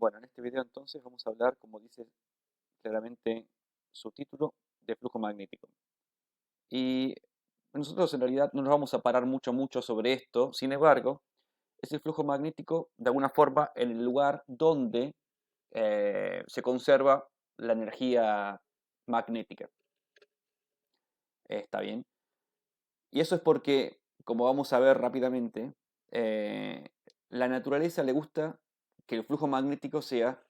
Bueno, en este video entonces vamos a hablar, como dice claramente su título, de flujo magnético. Y nosotros en realidad no nos vamos a parar mucho sobre esto, sin embargo, es el flujo magnético de alguna forma en el lugar donde se conserva la energía magnética. ¿Está bien? Y eso es porque, como vamos a ver rápidamente, eh, la naturaleza le gusta que el flujo magnético sea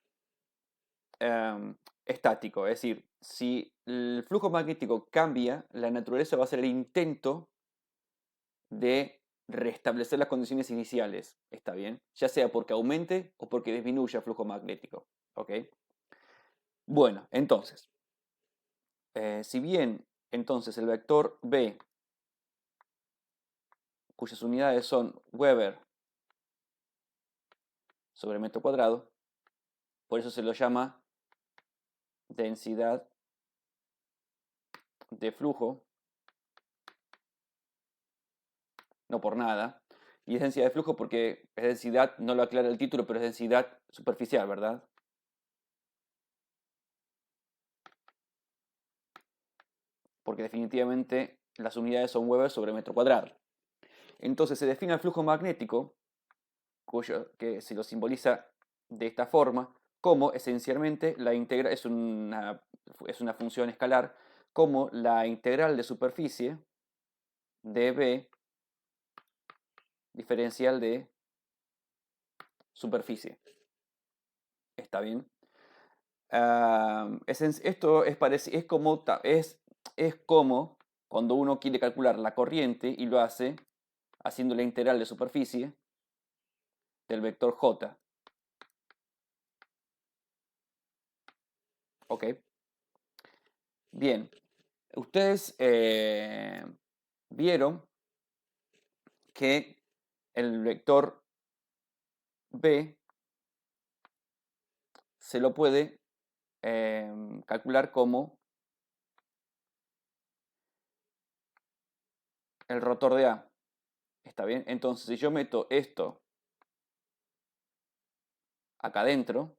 estático. Es decir, si el flujo magnético cambia, la naturaleza va a hacer el intento de restablecer las condiciones iniciales. ¿Está bien? Ya sea porque aumente o porque disminuya el flujo magnético. ¿Ok? Bueno, entonces, si bien entonces el vector B, cuyas unidades son Weber sobre metro cuadrado, por eso se lo llama densidad de flujo, no por nada. Y es densidad de flujo porque es densidad, no lo aclara el título, pero es densidad superficial, ¿verdad? Porque definitivamente las unidades son Weber sobre metro cuadrado. Entonces se define el flujo magnético, que se lo simboliza de esta forma, como esencialmente la integral es una función escalar, como la integral de superficie de B diferencial de superficie. ¿Está bien? Esto es como cuando uno quiere calcular la corriente y lo hace haciendo la integral de superficie del vector J. ¿Ok? Bien. Ustedes vieron que el vector B se lo puede calcular como el rotor de A. ¿Está bien? Entonces, si yo meto esto acá adentro,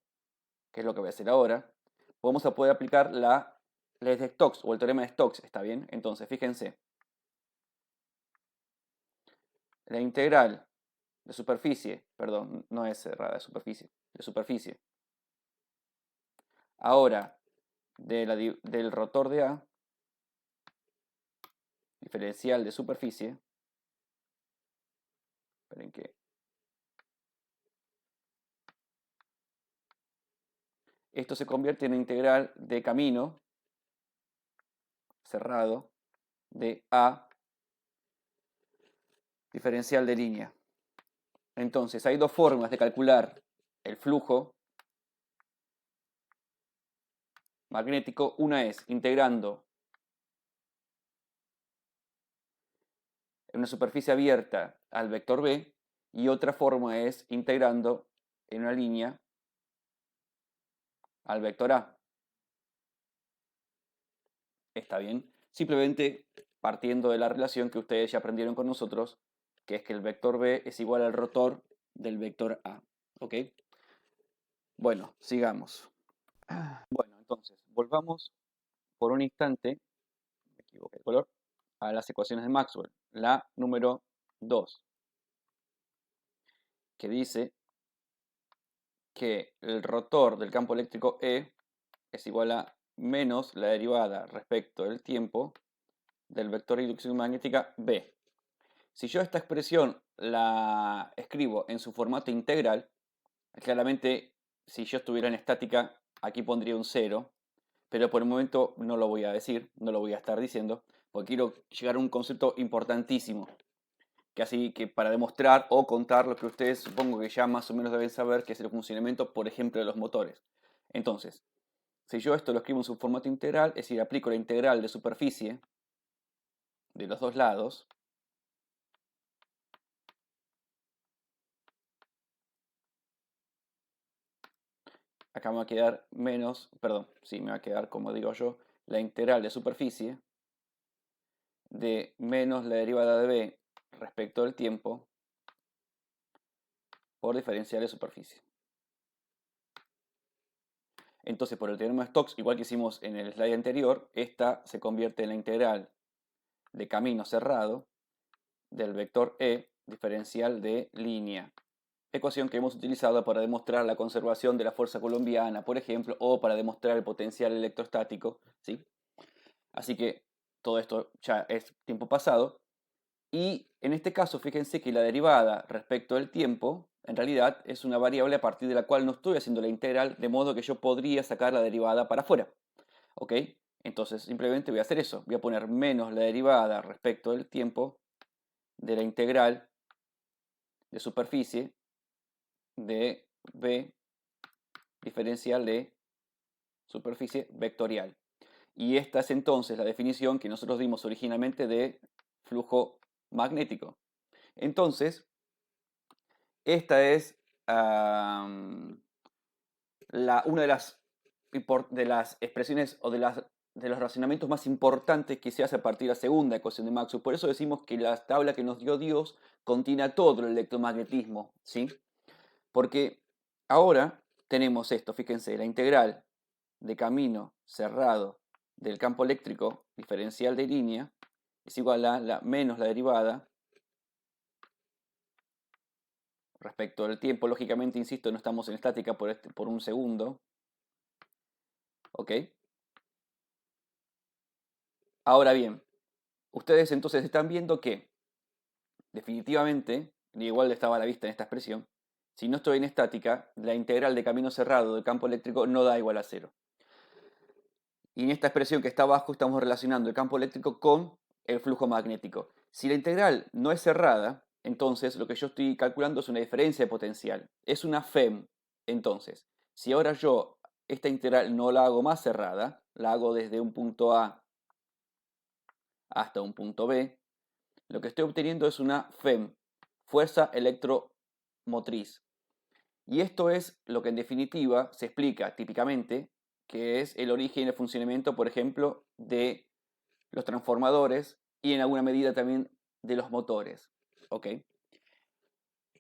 que es lo que voy a hacer ahora, vamos a poder aplicar la ley de Stokes o el teorema de Stokes. ¿Está bien? Entonces, fíjense, la integral de superficie, perdón, no es cerrada, de superficie. Ahora, del rotor de A, diferencial de superficie, esperen que esto se convierte en una integral de camino cerrado de A diferencial de línea. Entonces, hay dos formas de calcular el flujo magnético. Una es integrando en una superficie abierta al vector B y otra forma es integrando en una línea al vector A. ¿Está bien? Simplemente partiendo de la relación que ustedes ya aprendieron con nosotros, que es que el vector B es igual al rotor del vector A. ¿Ok? Bueno, sigamos. Bueno, entonces, volvamos por un instante, me equivoqué de color, a las ecuaciones de Maxwell. La número 2, que dice que el rotor del campo eléctrico E es igual a menos la derivada respecto del tiempo del vector de inducción magnética B. Si yo esta expresión la escribo en su formato integral, claramente si yo estuviera en estática aquí pondría un 0, pero por el momento no lo voy a decir, no lo voy a estar diciendo, porque quiero llegar a un concepto importantísimo, que así que para demostrar o contar lo que ustedes supongo que ya más o menos deben saber, que es el funcionamiento, por ejemplo, de los motores. Entonces, si yo esto lo escribo en su formato integral, es decir, aplico la integral de superficie de los dos lados, acá me va a quedar menos, perdón, sí, me va a quedar, como digo yo, la integral de superficie de menos la derivada de b respecto del tiempo por diferencial de superficie. Entonces, por el teorema de Stokes, igual que hicimos en el slide anterior, esta se convierte en la integral de camino cerrado del vector E diferencial de línea. Ecuación que hemos utilizado para demostrar la conservación de la fuerza coulombiana, por ejemplo, o para demostrar el potencial electrostático, ¿sí? Así que todo esto ya es tiempo pasado. Y en este caso, fíjense que la derivada respecto del tiempo, en realidad es una variable a partir de la cual no estoy haciendo la integral, de modo que yo podría sacar la derivada para afuera. ¿Ok? Entonces simplemente voy a hacer eso. Voy a poner menos la derivada respecto del tiempo de la integral de superficie de B diferencial de superficie vectorial. Y esta es entonces la definición que nosotros dimos originalmente de flujo magnético. Entonces, esta es una de las expresiones o de los razonamientos más importantes que se hace a partir de la segunda ecuación de Maxwell. Por eso decimos que la tabla que nos dio Dios contiene todo el electromagnetismo, ¿sí? Porque ahora tenemos esto, fíjense, la integral de camino cerrado del campo eléctrico diferencial de línea es igual a menos la derivada respecto al tiempo. Lógicamente, insisto, no estamos en estática por un segundo. ¿Ok? Ahora bien, ustedes entonces están viendo que definitivamente, y igual estaba a la vista en esta expresión, si no estoy en estática, la integral de camino cerrado del campo eléctrico no da igual a cero. Y en esta expresión que está abajo estamos relacionando el campo eléctrico con el flujo magnético. Si la integral no es cerrada, entonces lo que yo estoy calculando es una diferencia de potencial. Es una FEM. Entonces, si ahora yo esta integral no la hago más cerrada, la hago desde un punto A hasta un punto B, lo que estoy obteniendo es una FEM, fuerza electromotriz. Y esto es lo que en definitiva se explica típicamente, que es el origen y el funcionamiento, por ejemplo, de los transformadores y en alguna medida también de los motores. ¿Ok?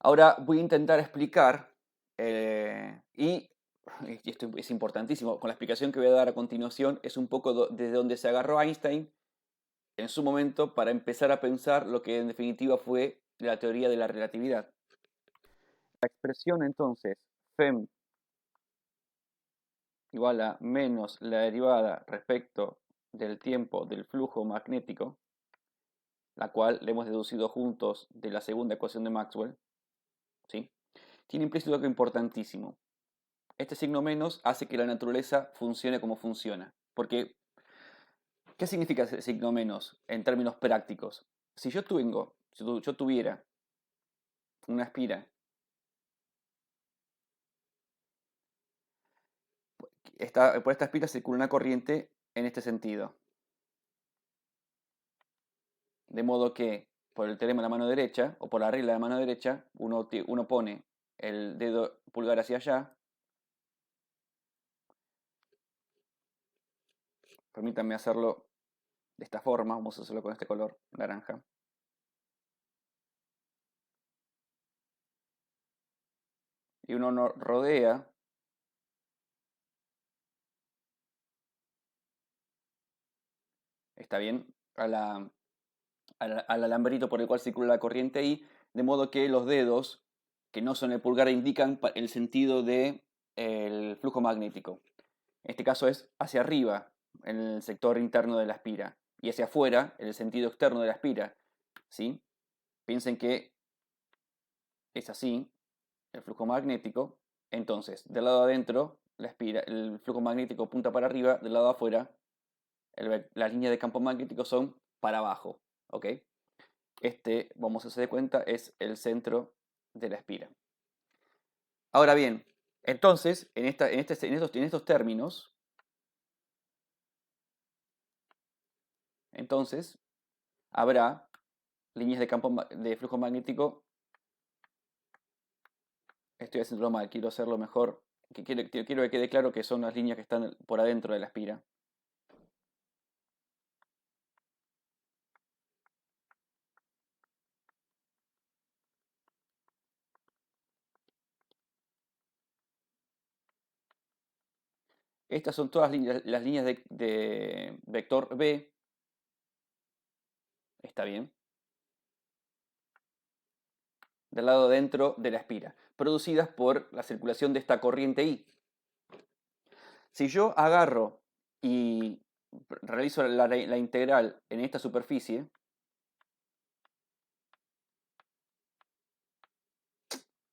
Ahora voy a intentar explicar, y esto es importantísimo, con la explicación que voy a dar a continuación, es un poco desde donde se agarró Einstein en su momento para empezar a pensar lo que en definitiva fue la teoría de la relatividad. La expresión entonces FEM igual a menos la derivada respecto del tiempo del flujo magnético, la cual le hemos deducido juntos de la segunda ecuación de Maxwell, ¿sí? Tiene implícito algo importantísimo. Este signo menos hace que la naturaleza funcione como funciona. Porque, ¿qué significa ese signo menos en términos prácticos? Si yo tuviera una espira, por esta espira circula una corriente en este sentido. De modo que por el teorema de la mano derecha, o por la regla de la mano derecha, uno pone el dedo pulgar hacia allá. Permítanme hacerlo de esta forma. Vamos a hacerlo con este color naranja. Y uno rodea está bien, al alambrito por el cual circula la corriente ahí, de modo que los dedos, que no son el pulgar, indican el sentido del flujo magnético. En este caso es hacia arriba, en el sector interno de la espira, y hacia afuera, en el sentido externo de la espira. ¿Sí? Piensen que es así el flujo magnético. Entonces, del lado adentro, el flujo magnético punta para arriba, del lado afuera, las líneas de campo magnético son para abajo. ¿Ok? Este, vamos a hacer de cuenta, es el centro de la espira. Ahora bien, entonces, en estos términos, entonces, habrá líneas de campo de flujo magnético. Estoy haciéndolo mal, quiero hacerlo mejor. Quiero que quede claro que son las líneas que están por adentro de la espira. Estas son todas las líneas de vector B. Está bien. Del lado dentro de la espira, producidas por la circulación de esta corriente I. Si yo agarro y realizo la integral en esta superficie,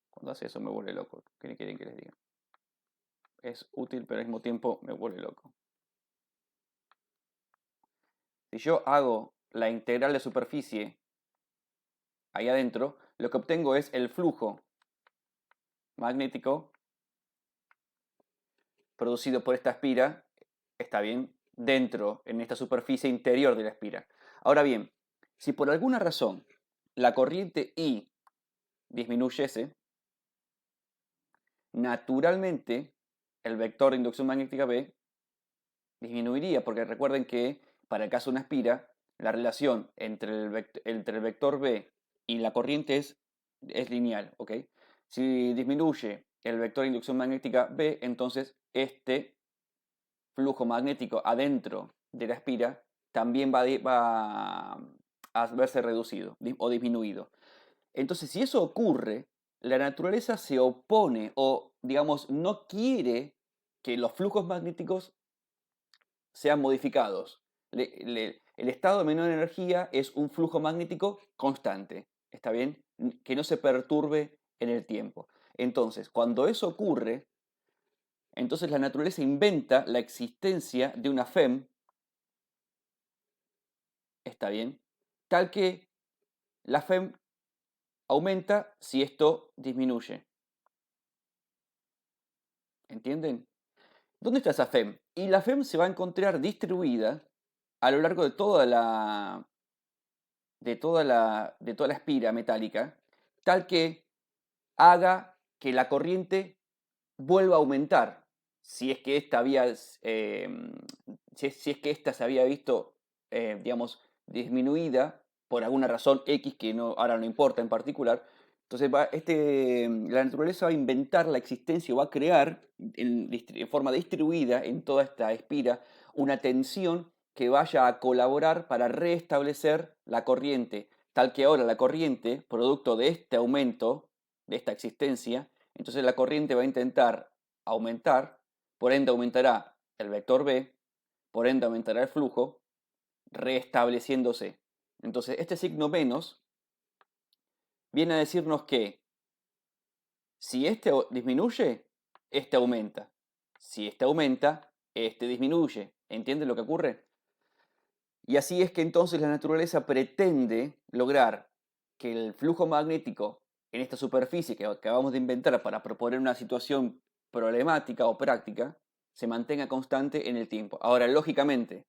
cuando hace eso me vuelve loco. ¿Qué quieren que les diga? Es útil, pero al mismo tiempo me vuelve loco. Si yo hago la integral de superficie ahí adentro, lo que obtengo es el flujo magnético producido por esta espira, está bien, dentro, en esta superficie interior de la espira. Ahora bien, si por alguna razón la corriente I disminuyese, naturalmente el vector de inducción magnética B disminuiría, porque recuerden que para el caso de una espira, la relación entre el vector B y la corriente es lineal, ¿ok? Si disminuye el vector de inducción magnética B, entonces este flujo magnético adentro de la espira también va a verse reducido o disminuido. Entonces, si eso ocurre, la naturaleza se opone o, digamos, no quiere que los flujos magnéticos sean modificados. El estado de menor energía es un flujo magnético constante, ¿está bien? Que no se perturbe en el tiempo. Entonces, cuando eso ocurre, entonces la naturaleza inventa la existencia de una FEM, ¿está bien? Tal que la FEM aumenta si esto disminuye. ¿Entienden? ¿Dónde está esa FEM? Y la FEM se va a encontrar distribuida a lo largo de toda la espira metálica, tal que haga que la corriente vuelva a aumentar. Si es que esta había, si es que esta se había visto, digamos, disminuida por alguna razón X que no, ahora no importa en particular. Entonces la naturaleza va a inventar la existencia o va a crear en forma distribuida en toda esta espira una tensión que vaya a colaborar para restablecer la corriente, tal que ahora la corriente, producto de este aumento, de esta existencia, entonces la corriente va a intentar aumentar, por ende aumentará el vector B, por ende aumentará el flujo, restableciéndose. Entonces este signo menos viene a decirnos que si este disminuye, este aumenta. Si este aumenta, este disminuye. ¿Entienden lo que ocurre? Y así es que entonces la naturaleza pretende lograr que el flujo magnético en esta superficie que acabamos de inventar para proponer una situación problemática o práctica se mantenga constante en el tiempo. Ahora, lógicamente,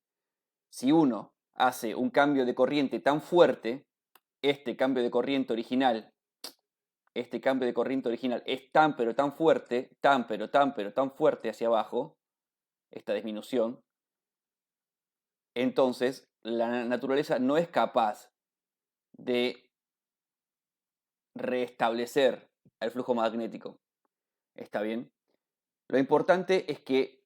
si uno hace un cambio de corriente tan fuerte, este cambio de corriente original, es tan pero tan fuerte, tan pero tan pero tan fuerte hacia abajo, esta disminución, entonces la naturaleza no es capaz de restablecer el flujo magnético. ¿Está bien? Lo importante es que,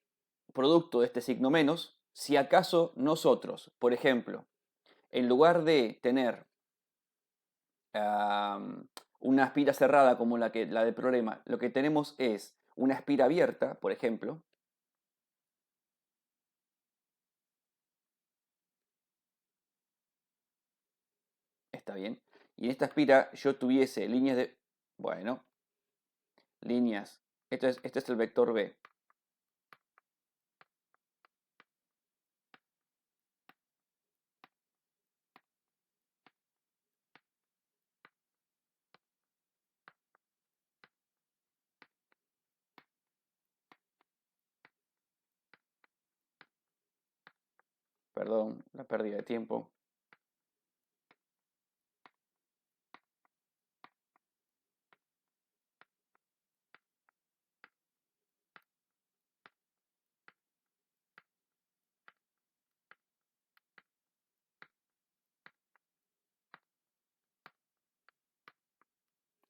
producto de este signo menos, si acaso nosotros, por ejemplo, en lugar de tener una espira cerrada como la del problema, lo que tenemos es una espira abierta, por ejemplo, está bien, y en esta espira yo tuviese líneas de, bueno, líneas, este es el vector B. Perdón, la pérdida de tiempo.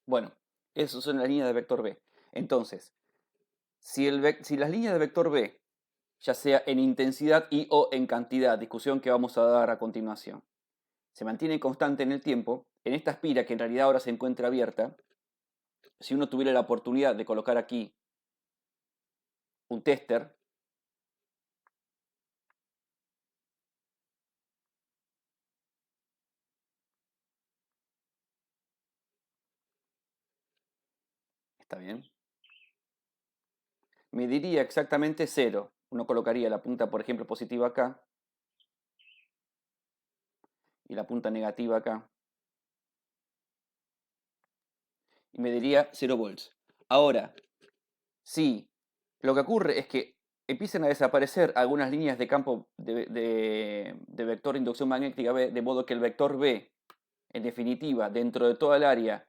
Bueno, esas son las líneas de vector B. Entonces, si las líneas de vector B ya sea en intensidad y o en cantidad, discusión que vamos a dar a continuación. Se mantiene constante en el tiempo. En esta espira, que en realidad ahora se encuentra abierta, si uno tuviera la oportunidad de colocar aquí un tester, ¿está bien? Me diría exactamente 0. Uno colocaría la punta, por ejemplo, positiva acá y la punta negativa acá. Y me diría 0 volts. Ahora, si lo que ocurre es que empiezan a desaparecer algunas líneas de campo de vector de inducción magnética B, de modo que el vector B, en definitiva, dentro de toda el área,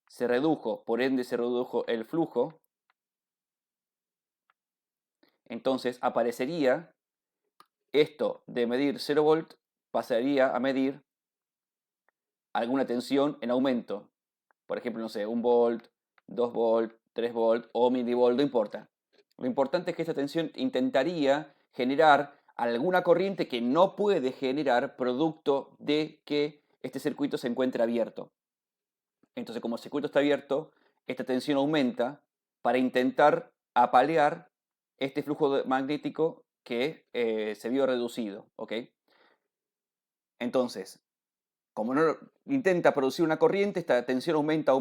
se redujo, por ende se redujo el flujo, entonces aparecería esto de medir 0 volt, pasaría a medir alguna tensión en aumento. Por ejemplo, no sé, 1 volt, 2 volt, 3 volt o milivolt, no importa. Lo importante es que esta tensión intentaría generar alguna corriente que no puede generar producto de que este circuito se encuentre abierto. Entonces, como el circuito está abierto, esta tensión aumenta para intentar apalear este flujo magnético que se vio reducido. ¿Ok? Entonces, como no intenta producir una corriente, esta tensión aumenta,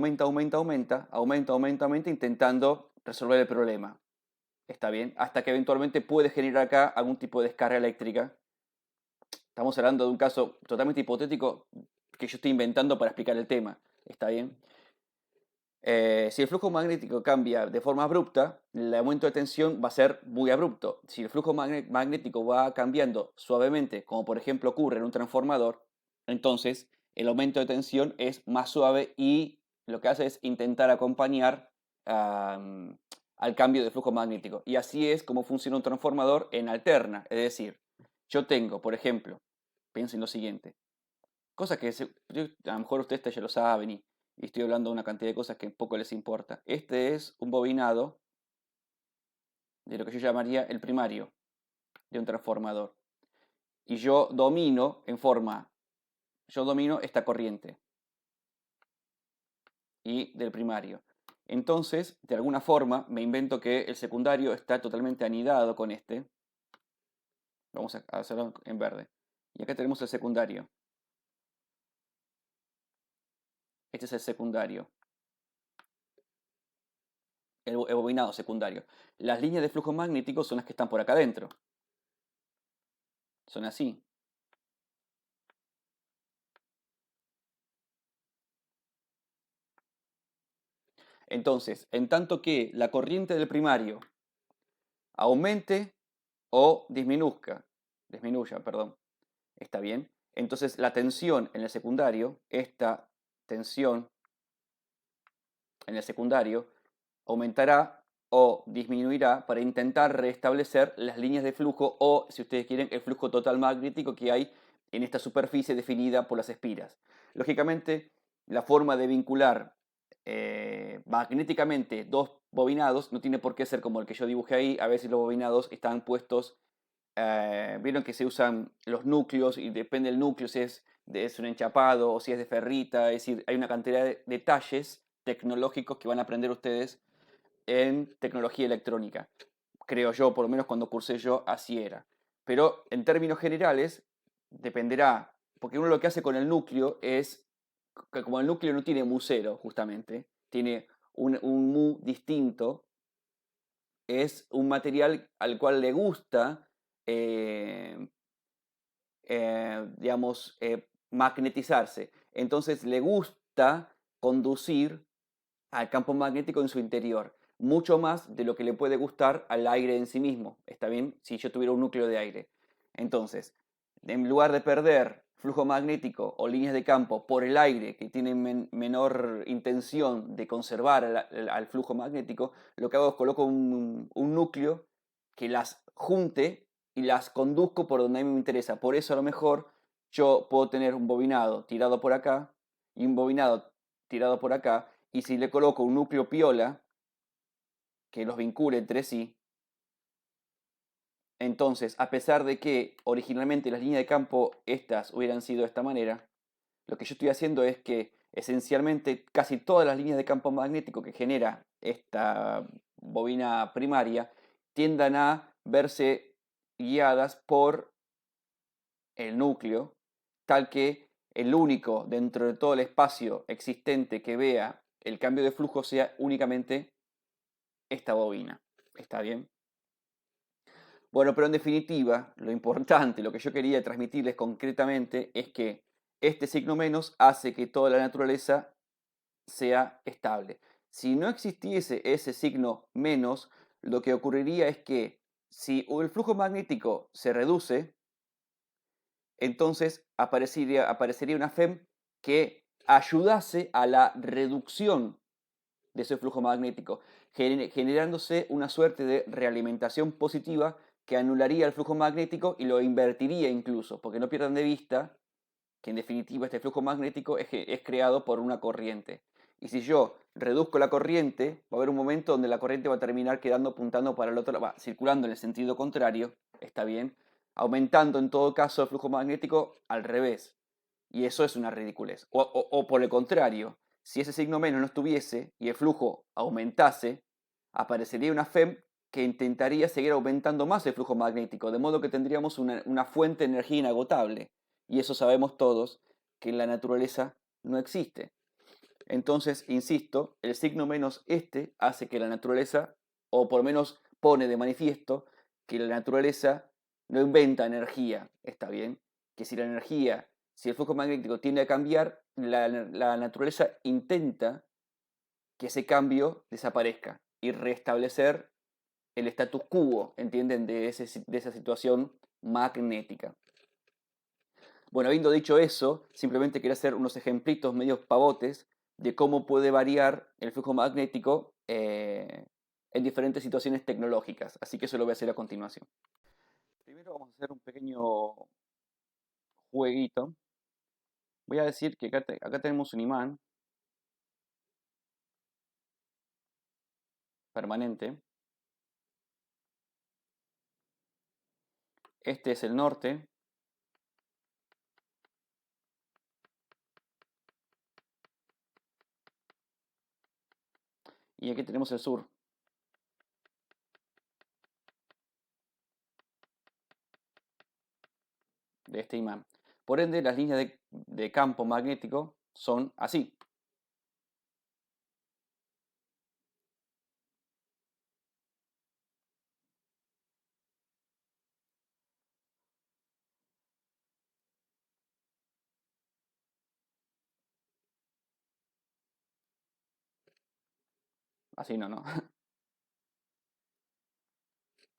intentando resolver el problema. ¿Está bien? Hasta que eventualmente puede generar acá algún tipo de descarga eléctrica. Estamos hablando de un caso totalmente hipotético que yo estoy inventando para explicar el tema. ¿Está bien? Si el flujo magnético cambia de forma abrupta, el aumento de tensión va a ser muy abrupto. Si el flujo magnético va cambiando suavemente, como por ejemplo ocurre en un transformador, entonces el aumento de tensión es más suave y lo que hace es intentar acompañar al cambio de flujo magnético. Y así es como funciona un transformador en alterna. Es decir, yo tengo, por ejemplo, piensen lo siguiente, cosa que a lo mejor ustedes ya lo saben y estoy hablando de una cantidad de cosas que poco les importa. Este es un bobinado de lo que yo llamaría el primario de un transformador. Y yo domino esta corriente y del primario. Entonces, de alguna forma, me invento que el secundario está totalmente anidado con este. Vamos a hacerlo en verde. Y acá tenemos el secundario. Este es el secundario. El bobinado secundario. Las líneas de flujo magnético son las que están por acá adentro. Son así. Entonces, en tanto que la corriente del primario aumente o disminuya, perdón, ¿está bien? Entonces la tensión en el secundario, esta tensión en el secundario, aumentará o disminuirá para intentar restablecer las líneas de flujo o, si ustedes quieren, el flujo total magnético que hay en esta superficie definida por las espiras. Lógicamente, la forma de vincular magnéticamente dos bobinados no tiene por qué ser como el que yo dibujé ahí. A veces los bobinados están puestos, vieron que se usan los núcleos y depende del núcleo si es un enchapado o si es de ferrita, es decir, hay una cantidad de detalles tecnológicos que van a aprender ustedes en tecnología electrónica. Creo yo, por lo menos cuando cursé yo, así era. Pero en términos generales, dependerá, porque uno lo que hace con el núcleo es, que como el núcleo no tiene mu cero, justamente, tiene un mu distinto, es un material al cual le gusta, eh, digamos, magnetizarse. Entonces le gusta conducir al campo magnético en su interior, mucho más de lo que le puede gustar al aire en sí mismo. ¿Está bien? Si yo tuviera un núcleo de aire. Entonces, en lugar de perder flujo magnético o líneas de campo por el aire que tienen menor intención de conservar al flujo magnético, lo que hago es coloco un núcleo que las junte y las conduzco por donde a mí me interesa. Por eso a lo mejor yo puedo tener un bobinado tirado por acá y un bobinado tirado por acá, y si le coloco un núcleo piola que los vincule entre sí, Entonces, a pesar de que originalmente las líneas de campo estas hubieran sido de esta manera, lo que yo estoy haciendo es que esencialmente casi todas las líneas de campo magnético que genera esta bobina primaria tiendan a verse guiadas por el núcleo, tal que el único dentro de todo el espacio existente que vea el cambio de flujo sea únicamente esta bobina. ¿Está bien? Bueno, pero en definitiva, lo importante, lo que yo quería transmitirles concretamente es que este signo menos hace que toda la naturaleza sea estable. Si no existiese ese signo menos, lo que ocurriría es que si el flujo magnético se reduce, entonces aparecería una FEM que ayudase a la reducción de ese flujo magnético, generándose una suerte de realimentación positiva que anularía el flujo magnético y lo invertiría incluso, porque no pierdan de vista que en definitiva este flujo magnético es creado por una corriente. Y si yo reduzco la corriente, va a haber un momento donde la corriente va a terminar quedando apuntando para el otro lado, circulando en el sentido contrario, está bien, aumentando en todo caso el flujo magnético al revés. Y eso es una ridiculez. O por el contrario, si ese signo menos no estuviese y el flujo aumentase, aparecería una FEM que intentaría seguir aumentando más el flujo magnético, de modo que tendríamos una fuente de energía inagotable. Y eso sabemos todos que en la naturaleza no existe. Entonces, insisto, el signo menos este hace que la naturaleza, o por lo menos pone de manifiesto, que la naturaleza no inventa energía, ¿está bien? Que si el flujo magnético tiende a cambiar, la naturaleza intenta que ese cambio desaparezca y restablecer el status quo, ¿entienden? De esa situación magnética. Bueno, habiendo dicho eso, simplemente quería hacer unos ejemplitos medio pavotes de cómo puede variar el flujo magnético en diferentes situaciones tecnológicas. Así que eso lo voy a hacer a continuación. Primero vamos a hacer un pequeño jueguito. Voy a decir que acá tenemos un imán permanente. Este es el norte. Y aquí tenemos el sur de este imán. Por ende, las líneas de campo magnético son así. Así no, no.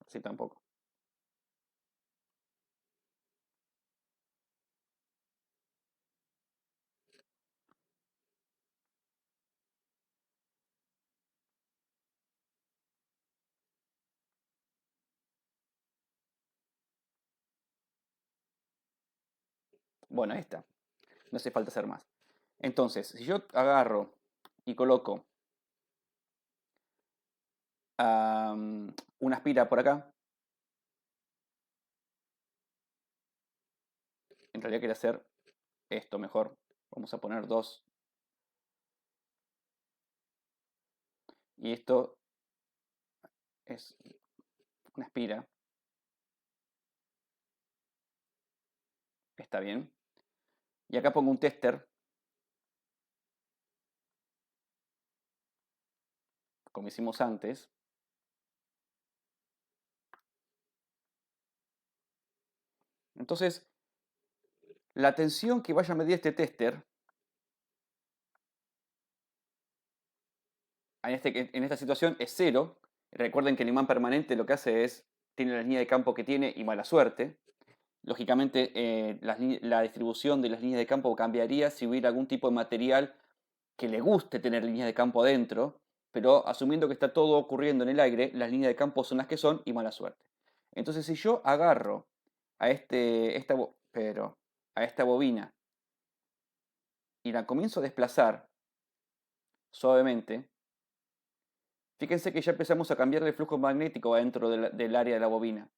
Así tampoco. Bueno, ahí está. No hace falta hacer más. Entonces, si yo agarro y coloco una espira por acá, en realidad quiero hacer esto mejor. Vamos a poner dos. Y esto es una espira. Está bien. Y acá pongo un tester, como hicimos antes. Entonces, la tensión que vaya a medir este tester, en esta situación es cero. Recuerden que el imán permanente lo que hace es, tiene la línea de campo que tiene y mala suerte. Lógicamente, la distribución de las líneas de campo cambiaría si hubiera algún tipo de material que le guste tener líneas de campo adentro, pero asumiendo que está todo ocurriendo en el aire, las líneas de campo son las que son y mala suerte. Entonces, si yo agarro a, a esta bobina y la comienzo a desplazar suavemente, fíjense que ya empezamos a cambiar el flujo magnético adentro del área de la bobina.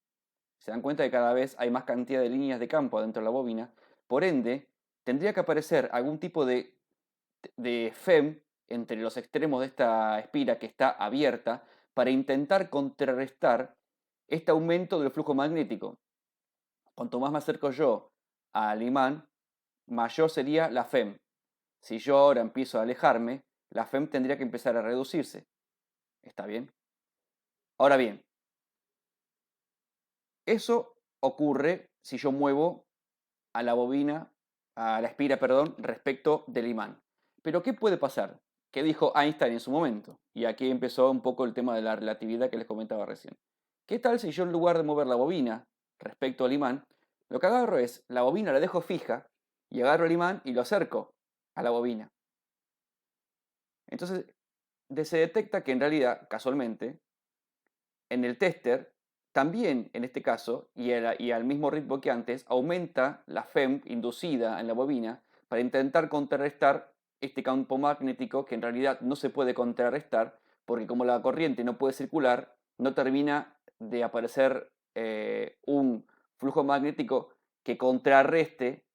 Se dan cuenta que cada vez hay más cantidad de líneas de campo dentro de la bobina. Por ende, tendría que aparecer algún tipo de FEM entre los extremos de esta espira que está abierta para intentar contrarrestar este aumento del flujo magnético. Cuanto más me acerco yo al imán, mayor sería la FEM. Si yo ahora empiezo a alejarme, la FEM tendría que empezar a reducirse. ¿Está bien? Ahora bien, eso ocurre si yo muevo a la bobina, a la espira, perdón, respecto del imán. Pero ¿qué puede pasar? ¿Qué dijo Einstein en su momento? Y aquí empezó un poco el tema de la relatividad que les comentaba recién. ¿Qué tal si yo en lugar de mover la bobina respecto al imán, lo que agarro es la bobina la dejo fija y agarro el imán y lo acerco a la bobina? Entonces se detecta que en realidad, casualmente, en el tester, también en este caso, y al mismo ritmo que antes, aumenta la FEM inducida en la bobina para intentar contrarrestar este campo magnético que en realidad no se puede contrarrestar porque como la corriente no puede circular, no termina de aparecer un flujo magnético que contrarreste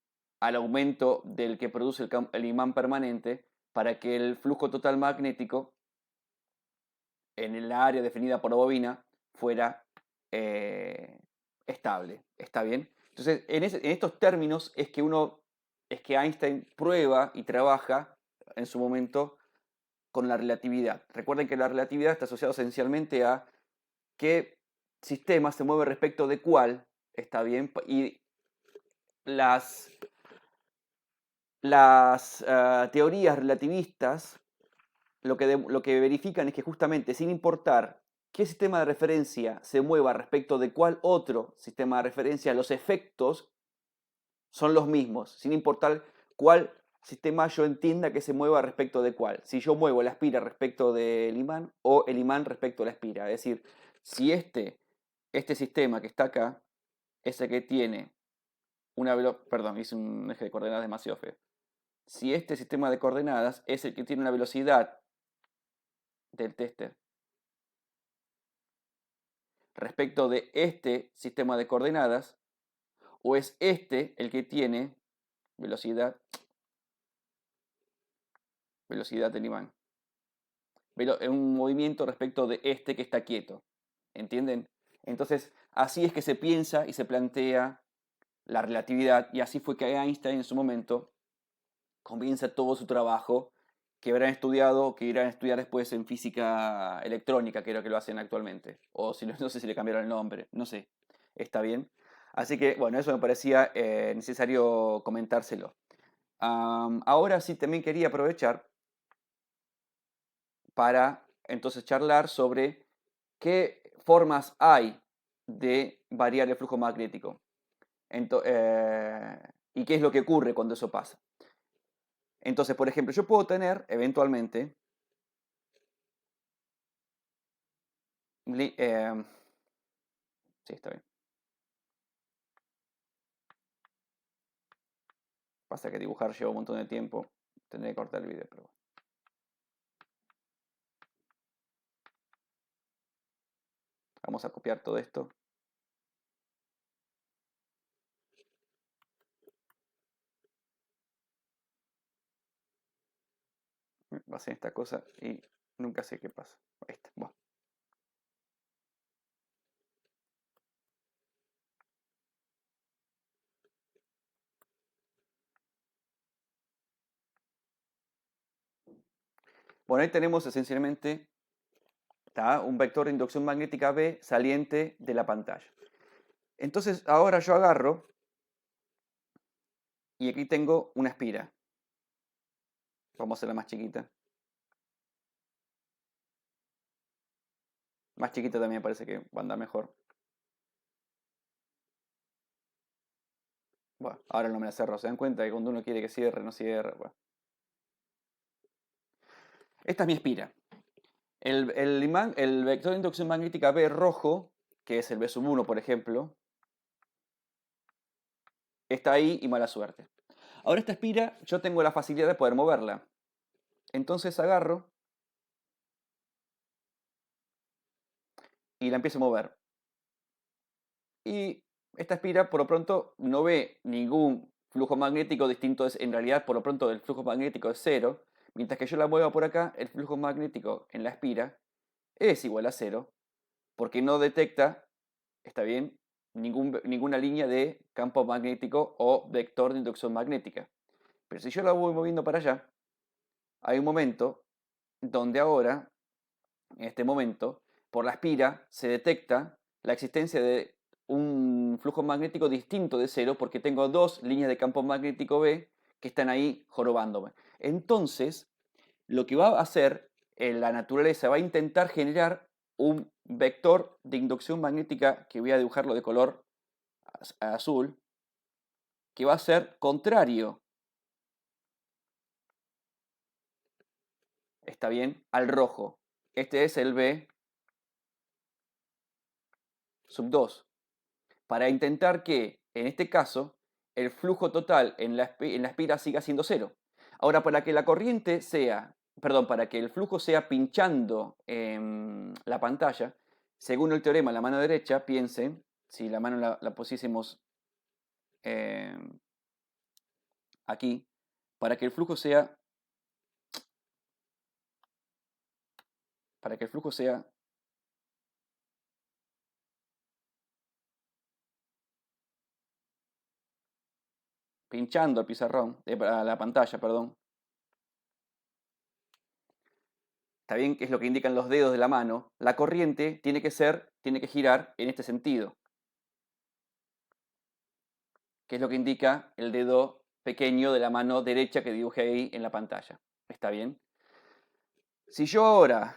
al aumento del que produce el imán permanente para que el flujo total magnético en el área definida por la bobina fuera eh, estable. ¿Está bien? Entonces, en estos términos es que Einstein prueba y trabaja en su momento con la relatividad. Recuerden que la relatividad está asociada esencialmente a qué sistema se mueve respecto de cuál, ¿está bien? Y las, las teorías relativistas lo que verifican es que justamente sin importar qué sistema de referencia se mueva respecto de cuál otro sistema de referencia, los efectos son los mismos, sin importar cuál sistema yo entienda que se mueva respecto de cuál. Si yo muevo la espira respecto del imán o el imán respecto a la espira. Es decir, si este sistema que está acá es el que tiene una velocidad, perdón, hice un eje de coordenadas demasiado feo. Si este sistema de coordenadas es el que tiene una velocidad del tester respecto de este sistema de coordenadas, o es este el que tiene velocidad, velocidad del imán. Un movimiento respecto de este que está quieto. ¿Entienden? Entonces, así es que se piensa y se plantea la relatividad, y así fue que Einstein en su momento comienza todo su trabajo que habrán estudiado, que irán a estudiar después en física electrónica, que es lo que lo hacen actualmente. O si no sé si le cambiaron el nombre, no sé. ¿Está bien? Así que, bueno, eso me parecía necesario comentárselo. Ahora sí, también quería aprovechar para entonces charlar sobre qué formas hay de variar el flujo magnético y qué es lo que ocurre cuando eso pasa. Entonces, por ejemplo, yo puedo tener eventualmente sí, está bien. Pasa que dibujar lleva un montón de tiempo. Tendré que cortar el video, pero bueno. Vamos a copiar todo esto. Va a ser esta cosa y nunca sé qué pasa. Ahí está. Bueno. Bueno, ahí tenemos esencialmente un vector de inducción magnética B saliente de la pantalla. Entonces ahora yo agarro y aquí tengo una espira. Vamos a hacerla más chiquita. Más chiquita también me parece que va a andar mejor. Bueno, ahora no me la cerro. ¿Se dan cuenta que cuando uno quiere que cierre, no cierra? Bueno. Esta es mi espira. El vector de inducción magnética B rojo, que es el B sub 1, por ejemplo, está ahí y mala suerte. Ahora esta espira yo tengo la facilidad de poder moverla. Entonces agarro y la empiezo a mover. Y esta espira, por lo pronto, no ve ningún flujo magnético distinto. En realidad, por lo pronto, el flujo magnético es cero. Mientras que yo la mueva por acá, el flujo magnético en la espira es igual a cero, porque no detecta, está bien, ninguna línea de campo magnético o vector de inducción magnética. Pero si yo la voy moviendo para allá, hay un momento donde ahora, en este momento, por la espira se detecta la existencia de un flujo magnético distinto de cero porque tengo dos líneas de campo magnético B que están ahí jorobándome. Entonces, lo que va a hacer la naturaleza va a intentar generar un vector de inducción magnética, que voy a dibujarlo de color azul, que va a ser contrario, está bien, al rojo. Este es el B sub 2. Para intentar que, en este caso, el flujo total en la espira siga siendo cero. Ahora, para que la corriente sea, perdón, para que el flujo sea pinchando en la pantalla, según el teorema, la mano derecha, piensen, si la mano la pusiésemos eh, aquí, para que el flujo sea, para que el flujo sea pinchando el pizarrón, a la pantalla, perdón. Está bien que es lo que indican los dedos de la mano. La corriente tiene que girar en este sentido, que es lo que indica el dedo pequeño de la mano derecha que dibujé ahí en la pantalla. ¿Está bien? Si yo ahora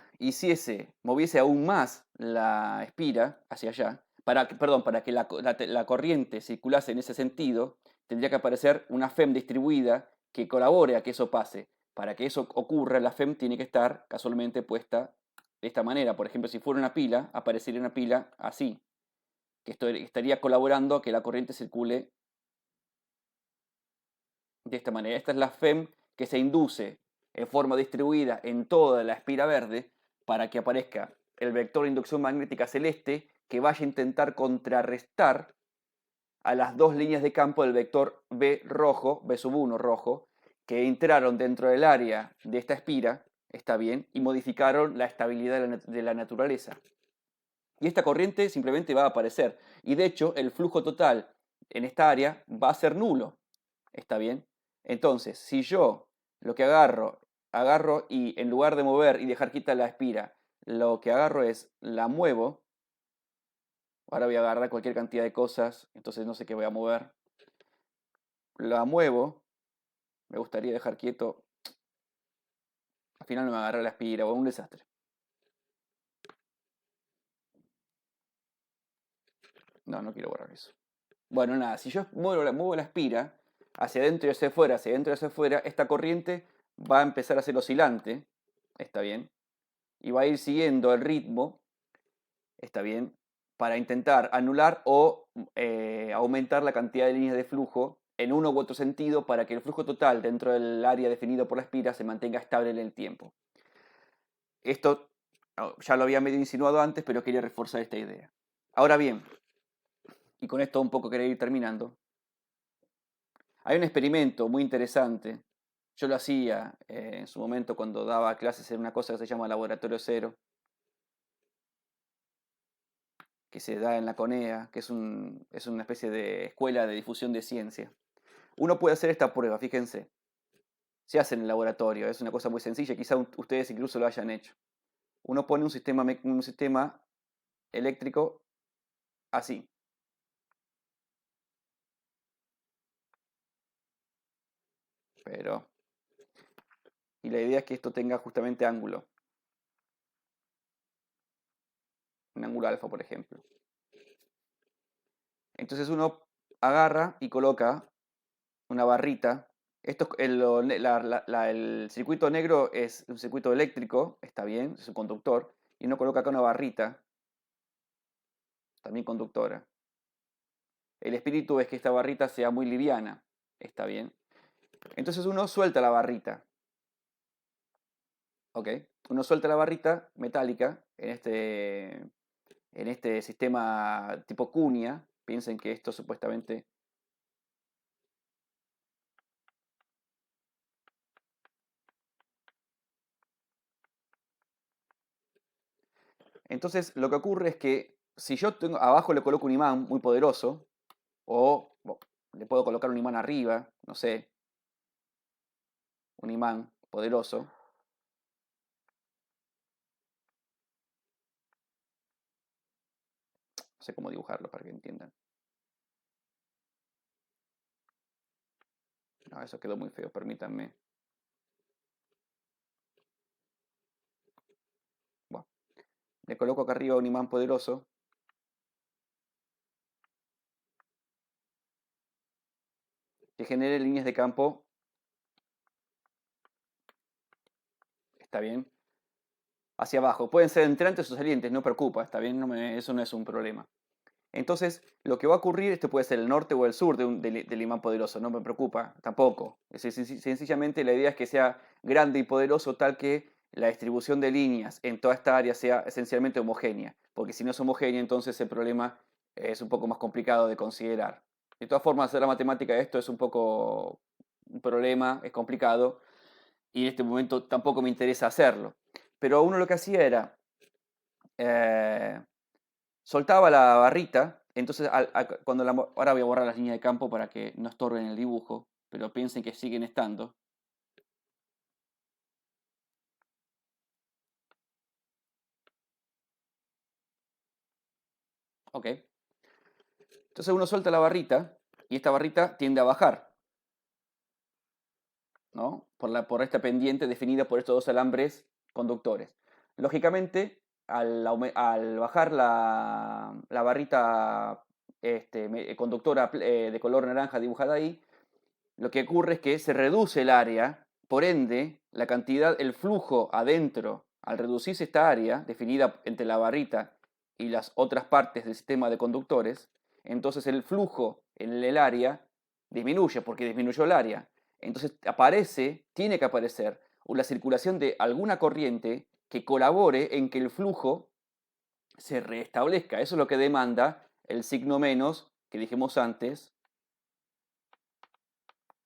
moviese aún más la espira hacia allá, para que la corriente circulase en ese sentido, tendría que aparecer una FEM distribuida que colabore a que eso pase. Para que eso ocurra, la FEM tiene que estar casualmente puesta de esta manera. Por ejemplo, si fuera una pila, aparecería una pila así, que estaría colaborando a que la corriente circule de esta manera. Esta es la FEM que se induce en forma distribuida en toda la espira verde para que aparezca el vector de inducción magnética celeste que vaya a intentar contrarrestar a las dos líneas de campo del vector B rojo, B sub 1 rojo, que entraron dentro del área de esta espira, está bien, y modificaron la estabilidad de la naturaleza. Y esta corriente simplemente va a aparecer. Y de hecho, el flujo total en esta área va a ser nulo. ¿Está bien? Entonces, si yo lo que agarro y en lugar de mover y dejar quieta la espira, lo que agarro es la muevo. Ahora voy a agarrar cualquier cantidad de cosas, entonces no sé qué voy a mover. La muevo. Me gustaría dejar quieto. Al final no me agarré la espira, o un desastre. No, no quiero borrar eso. Bueno, nada, si yo muevo la espira hacia adentro y hacia afuera, hacia adentro y hacia afuera, esta corriente va a empezar a ser oscilante, está bien, y va a ir siguiendo el ritmo, está bien, para intentar anular o aumentar la cantidad de líneas de flujo en uno u otro sentido para que el flujo total dentro del área definido por la espira se mantenga estable en el tiempo. Esto ya lo había medio insinuado antes, pero quería reforzar esta idea. Ahora bien, y con esto un poco quería ir terminando, hay un experimento muy interesante. Yo lo hacía en su momento cuando daba clases en una cosa que se llama Laboratorio Cero, que se da en la CONEA, que es una especie de escuela de difusión de ciencia. Uno puede hacer esta prueba, fíjense. Se hace en el laboratorio, es una cosa muy sencilla, quizá ustedes incluso lo hayan hecho. Uno pone un sistema eléctrico así. Y la idea es que esto tenga justamente ángulo. Un ángulo alfa, por ejemplo. Entonces uno agarra y coloca una barrita. El circuito negro es un circuito eléctrico, está bien, es un conductor. Y uno coloca acá una barrita, también conductora. El espíritu es que esta barrita sea muy liviana, está bien. Entonces uno suelta la barrita. ¿Ok? Uno suelta la barrita metálica en este sistema tipo cuña. Piensen que esto supuestamente... Entonces, lo que ocurre es que si yo tengo, abajo le coloco un imán muy poderoso, o le puedo colocar un imán arriba, no sé, un imán poderoso, no sé cómo dibujarlo para que entiendan. No, eso quedó muy feo, permítanme. Bueno, le coloco acá arriba un imán poderoso que genere líneas de campo, está bien, hacia abajo. Pueden ser entrantes o salientes, no preocupa, está bien, eso no es un problema. Entonces, lo que va a ocurrir, esto puede ser el norte o el sur del imán poderoso, no me preocupa, tampoco. Sencillamente la idea es que sea grande y poderoso tal que la distribución de líneas en toda esta área sea esencialmente homogénea, porque si no es homogénea, entonces el problema es un poco más complicado de considerar. De todas formas, hacer la matemática de esto es un poco un problema, es complicado, y en este momento tampoco me interesa hacerlo. Pero uno lo que hacía era... eh, soltaba la barrita, entonces ahora voy a borrar las líneas de campo para que no estorben el dibujo, pero piensen que siguen estando. Ok. Entonces uno suelta la barrita y esta barrita tiende a bajar, ¿no? Por esta pendiente definida por estos dos alambres conductores. Lógicamente, al bajar la barrita conductora de color naranja dibujada ahí, lo que ocurre es que se reduce el área, por ende, la cantidad, el flujo adentro, al reducirse esta área, definida entre la barrita y las otras partes del sistema de conductores, entonces el flujo en el área disminuye porque disminuyó el área. Entonces tiene que aparecer la circulación de alguna corriente que colabore en que el flujo se restablezca. Eso es lo que demanda el signo menos que dijimos antes,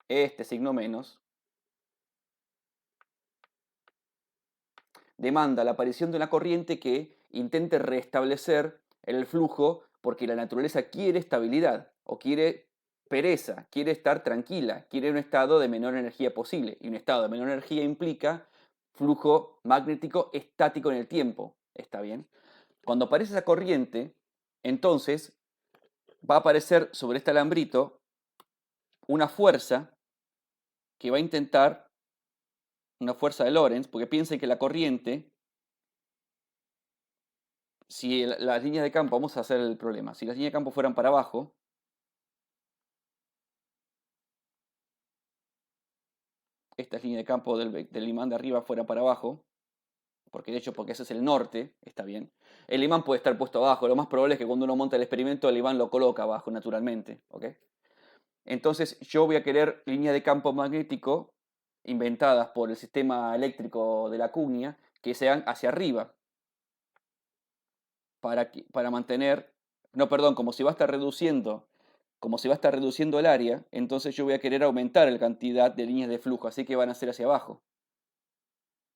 este signo menos, demanda la aparición de una corriente que intente restablecer el flujo porque la naturaleza quiere estabilidad o quiere pereza, quiere estar tranquila, quiere un estado de menor energía posible. Y un estado de menor energía implica flujo magnético estático en el tiempo. ¿Está bien? Cuando aparece esa corriente, entonces va a aparecer sobre este alambrito una fuerza que va a intentar, una fuerza de Lorentz, porque piensen que la corriente si las líneas de campo, vamos a hacer el problema, si las líneas de campo fueran para abajo, estas líneas de campo del imán de arriba fueran para abajo, porque de hecho, porque ese es el norte, está bien. El imán puede estar puesto abajo, lo más probable es que cuando uno monta el experimento, el imán lo coloca abajo naturalmente, ¿ok? Entonces yo voy a querer líneas de campo magnético inventadas por el sistema eléctrico de la cuña que sean hacia arriba, para mantener, no, perdón, como se va a estar reduciendo el área, entonces yo voy a querer aumentar la cantidad de líneas de flujo, así que van a ser hacia abajo,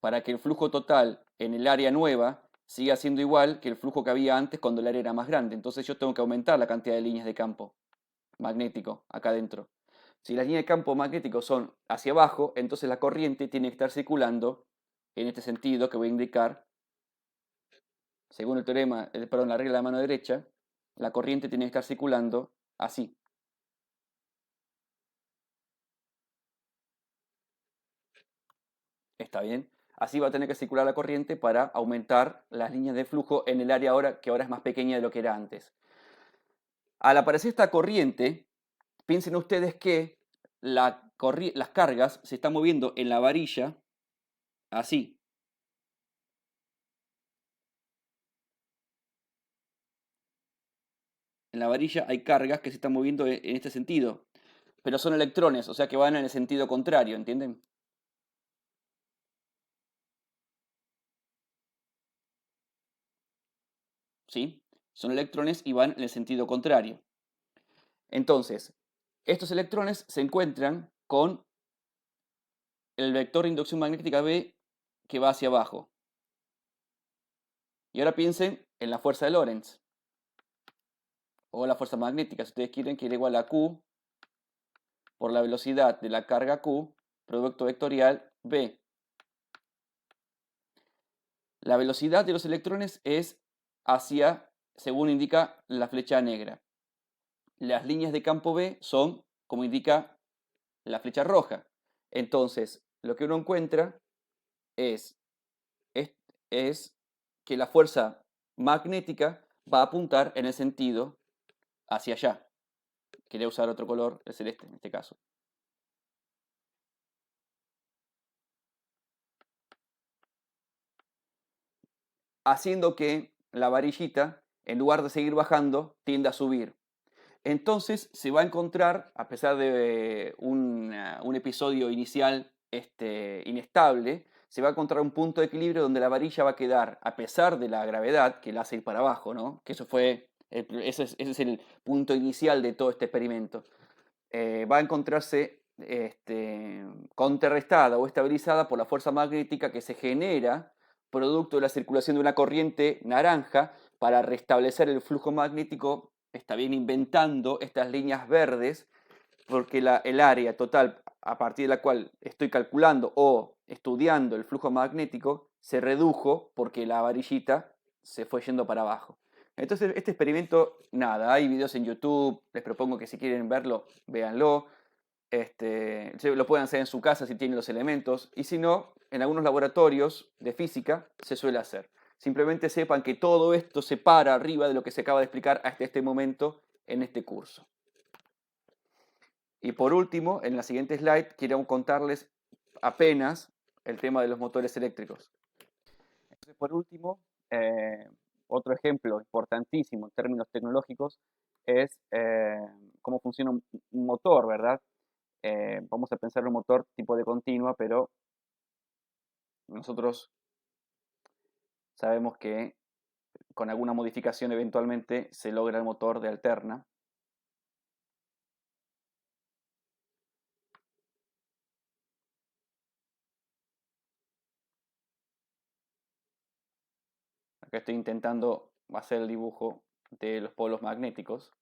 para que el flujo total en el área nueva siga siendo igual que el flujo que había antes cuando el área era más grande. Entonces yo tengo que aumentar la cantidad de líneas de campo magnético acá adentro. Si las líneas de campo magnético son hacia abajo, entonces la corriente tiene que estar circulando en este sentido que voy a indicar, según el teorema, perdón, la regla de la mano derecha, la corriente tiene que estar circulando así. ¿Está bien? Así va a tener que circular la corriente para aumentar las líneas de flujo en el área ahora que ahora es más pequeña de lo que era antes. Al aparecer esta corriente, piensen ustedes que las cargas se están moviendo en la varilla así. En la varilla hay cargas que se están moviendo en este sentido, pero son electrones, o sea que van en el sentido contrario, ¿entienden? ¿Sí? Son electrones y van en el sentido contrario. Entonces, estos electrones se encuentran con el vector de inducción magnética B que va hacia abajo. Y ahora piensen en la fuerza de Lorentz, o la fuerza magnética, si ustedes quieren, que era igual a Q por la velocidad de la carga Q, producto vectorial B. La velocidad de los electrones es hacia, según indica la flecha negra. Las líneas de campo B son, como indica la flecha roja. Entonces, lo que uno encuentra es, es, es que la fuerza magnética va a apuntar en el sentido hacia allá. Quería usar otro color, el celeste en este caso. Haciendo que la varillita, en lugar de seguir bajando, tienda a subir. Entonces se va a encontrar, a pesar de un episodio inicial inestable, se va a encontrar un punto de equilibrio donde la varilla va a quedar, a pesar de la gravedad que la hace ir para abajo, ¿no? Que eso fue, ese es el punto inicial de todo este experimento. Va a encontrarse contrarrestada o estabilizada por la fuerza magnética que se genera producto de la circulación de una corriente naranja para restablecer el flujo magnético. Está bien inventando estas líneas verdes porque el área total a partir de la cual estoy calculando o estudiando el flujo magnético se redujo porque la varillita se fue yendo para abajo. Entonces, este experimento, nada, hay videos en YouTube, les propongo que si quieren verlo, véanlo. Lo pueden hacer en su casa si tienen los elementos, y si no, en algunos laboratorios de física se suele hacer. Simplemente sepan que todo esto se para arriba de lo que se acaba de explicar hasta este momento en este curso. Y por último, en la siguiente slide, quiero contarles apenas el tema de los motores eléctricos. Entonces, por último, otro ejemplo importantísimo en términos tecnológicos es cómo funciona un motor, ¿verdad? Vamos a pensar en un motor tipo de continua, pero nosotros sabemos que con alguna modificación eventualmente se logra el motor de alterna. Acá estoy intentando hacer el dibujo de los polos magnéticos.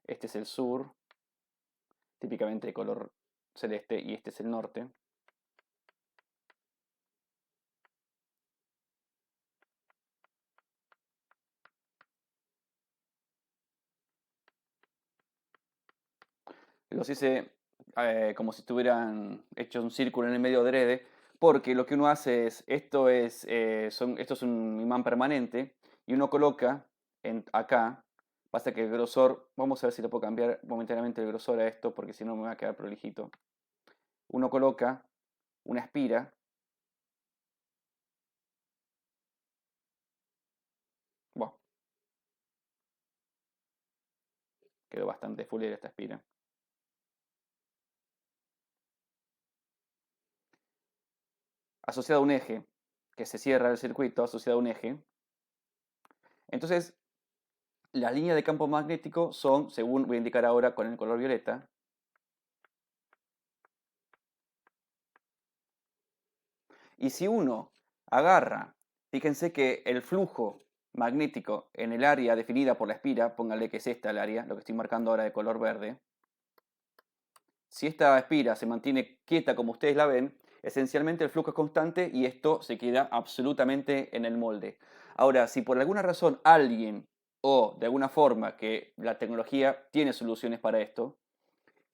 Este es el sur, típicamente de color celeste, y este es el norte. Los hice como si estuvieran hecho un círculo en el medio adrede, porque lo que uno hace es, esto es un imán permanente, y uno coloca acá, pasa que el grosor, vamos a ver si le puedo cambiar momentáneamente el grosor a esto, porque si no me va a quedar prolijito. Uno coloca una espira, bueno, quedó bastante fulera esta espira. Asociada a un eje, que se cierra el circuito asociado a un eje. Entonces, las líneas de campo magnético son, según voy a indicar ahora con el color violeta, y si uno agarra, fíjense que el flujo magnético en el área definida por la espira, póngale que es esta el área, lo que estoy marcando ahora de color verde, si esta espira se mantiene quieta como ustedes la ven, esencialmente el flujo es constante y esto se queda absolutamente en el molde. Ahora, si por alguna razón alguien o de alguna forma que la tecnología tiene soluciones para esto,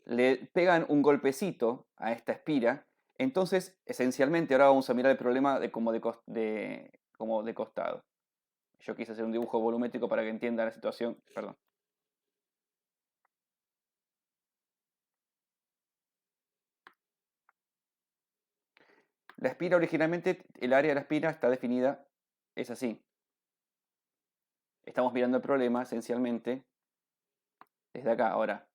le pegan un golpecito a esta espira, entonces esencialmente ahora vamos a mirar el problema de como de costado. Yo quise hacer un dibujo volumétrico para que entiendan la situación, perdón. La espira originalmente, el área de la espira está definida, es así. Estamos mirando el problema esencialmente desde acá, ahora.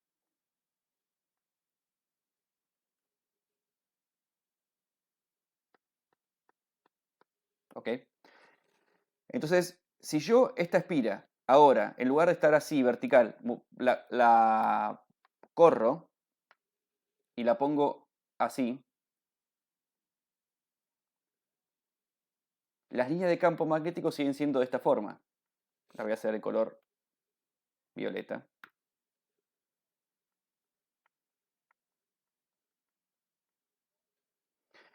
¿Ok? Entonces, Si yo esta espira, ahora, en lugar de estar así, vertical, la corro y la pongo así, las líneas de campo magnético siguen siendo de esta forma. La voy a hacer de color violeta.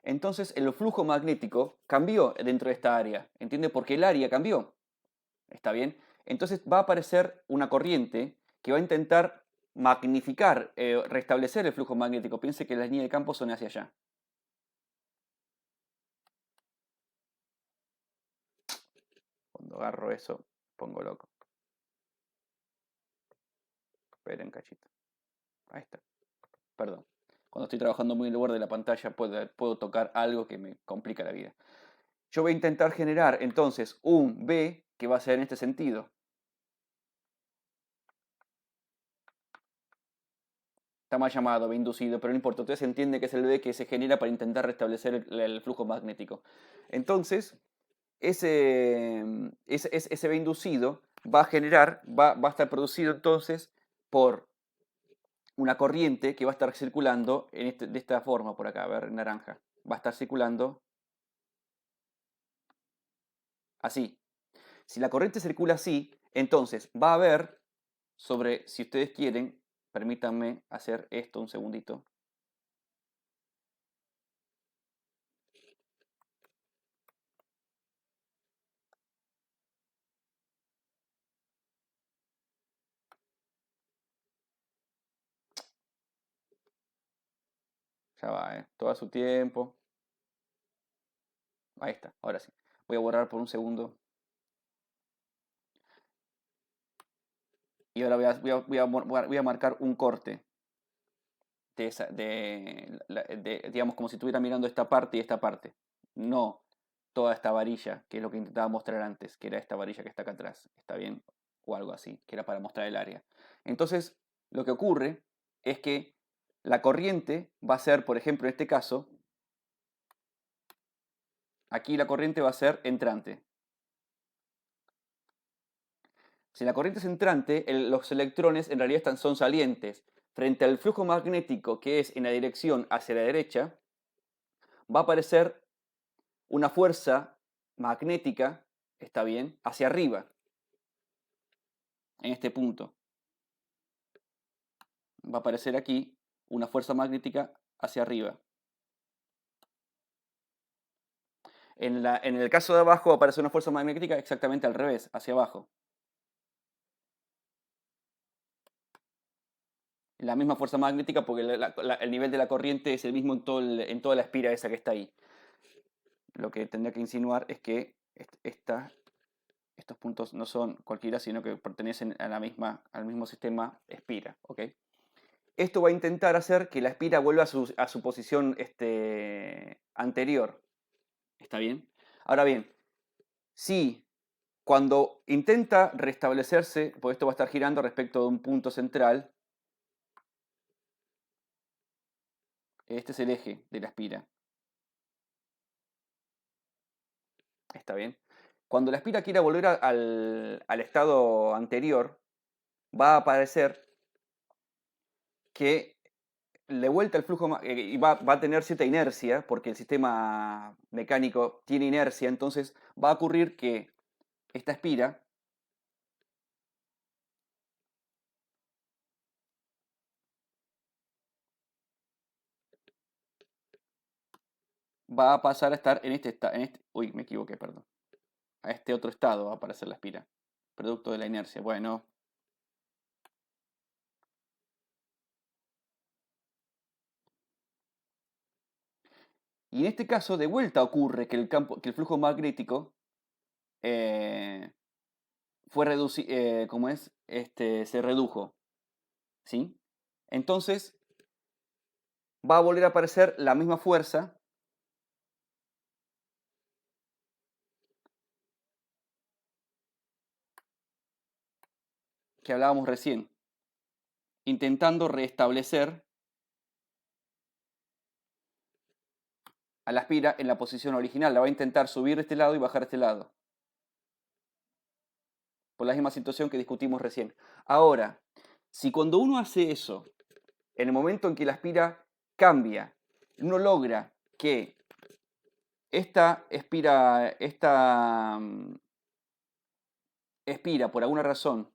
Entonces el flujo magnético cambió dentro de esta área, ¿entiende? Porque el área cambió, ¿está bien? Entonces va a aparecer una corriente que va a intentar magnificar, restablecer el flujo magnético. Piense que las líneas de campo son hacia allá. Cuando agarro eso, pongo loco. Esperen un cachito. Ahí está. Perdón. Cuando estoy trabajando muy en el borde de la pantalla puedo tocar algo que me complica la vida. Yo voy a intentar generar entonces un B que va a ser en este sentido. Está mal llamado, B inducido, pero no importa. Ustedes entienden que es el B que se genera para intentar restablecer el flujo magnético. Entonces, ese B inducido va a generar, va a estar producido entonces por una corriente que va a estar circulando de esta forma por acá, a ver, naranja. Va a estar circulando así. Si la corriente circula así, entonces va a haber sobre, si ustedes quieren, permítanme hacer esto un segundito. Ya va, todo a su tiempo. Ahí está, ahora sí. Voy a borrar por un segundo. Y ahora voy a marcar un corte digamos, como si estuviera mirando esta parte y esta parte. No toda esta varilla, que es lo que intentaba mostrar antes, que era esta varilla que está acá atrás. ¿Está bien? O algo así, que era para mostrar el área. Entonces, lo que ocurre es que la corriente va a ser, por ejemplo, en este caso, aquí la corriente va a ser entrante. Si la corriente es entrante, los electrones en realidad son salientes. Frente al flujo magnético que es en la dirección hacia la derecha, va a aparecer una fuerza magnética, está bien, hacia arriba, en este punto. Va a aparecer aquí una fuerza magnética hacia arriba. En el caso de abajo aparece una fuerza magnética exactamente al revés, hacia abajo. La misma fuerza magnética porque el nivel de la corriente es el mismo en toda la espira esa que está ahí. Lo que tendría que insinuar es que estos puntos no son cualquiera, sino que pertenecen a al mismo sistema espira. ¿Okay? Esto va a intentar hacer que la espira vuelva a su posición anterior. ¿Está bien? Ahora bien, si cuando intenta restablecerse, pues esto va a estar girando respecto de un punto central, este es el eje de la espira. ¿Está bien? Cuando la espira quiera volver al estado anterior, va a aparecer que de vuelta el flujo va a tener cierta inercia, porque el sistema mecánico tiene inercia, entonces va a ocurrir que esta espira va a pasar a estar en uy, me equivoqué, perdón. A este otro estado va a aparecer la espira, producto de la inercia. Bueno, y en este caso de vuelta ocurre que que el flujo magnético eh, fue reducido, ¿cómo es? Se redujo, ¿sí? Entonces va a volver a aparecer la misma fuerza que hablábamos recién, intentando restablecer a la espira en la posición original. La va a intentar subir de este lado y bajar de este lado. por la misma situación que discutimos recién. Ahora, si cuando uno hace eso, en el momento en que la espira cambia, uno logra que esta espira por alguna razón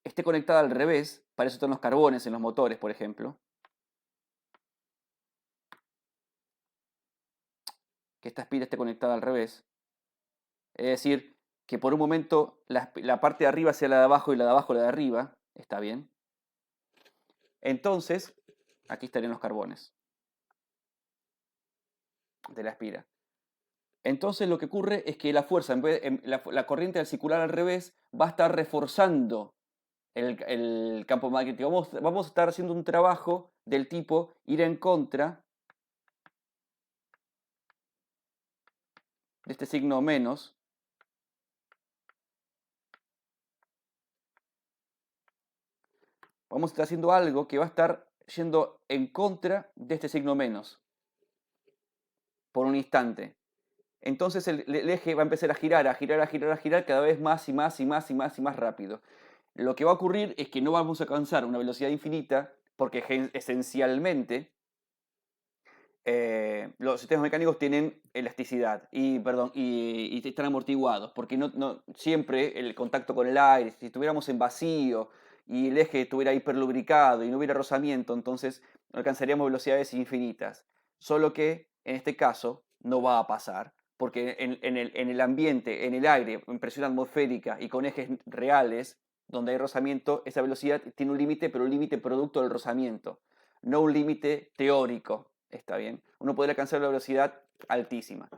esté conectada al revés, para eso están los carbones en los motores, por ejemplo, que esta espira esté conectada al revés, es decir, que por un momento la parte de arriba sea la de abajo y la de abajo la de arriba, está bien. Entonces, aquí estarían los carbones de la espira. Entonces lo que ocurre es que la fuerza, la corriente al circular al revés, va a estar reforzando el campo magnético. Vamos a estar haciendo un trabajo del tipo ir en contra de este signo menos. Vamos a estar haciendo algo que va a estar yendo en contra de este signo menos por un instante. Entonces el eje va a empezar a girar, a girar, a girar, a girar cada vez más y más y más y más y más rápido. Lo que va a ocurrir es que no vamos a alcanzar una velocidad infinita porque esencialmente los sistemas mecánicos tienen elasticidad y están amortiguados, porque no siempre el contacto con el aire, si estuviéramos en vacío y el eje estuviera hiperlubricado y no hubiera rozamiento, entonces alcanzaríamos velocidades infinitas. Solo que en este caso no va a pasar, porque en el ambiente, en el aire, en presión atmosférica y con ejes reales, donde hay rozamiento, esa velocidad tiene un límite, pero un límite producto del rozamiento, no un límite teórico. Está bien. Uno podría alcanzar una velocidad altísima.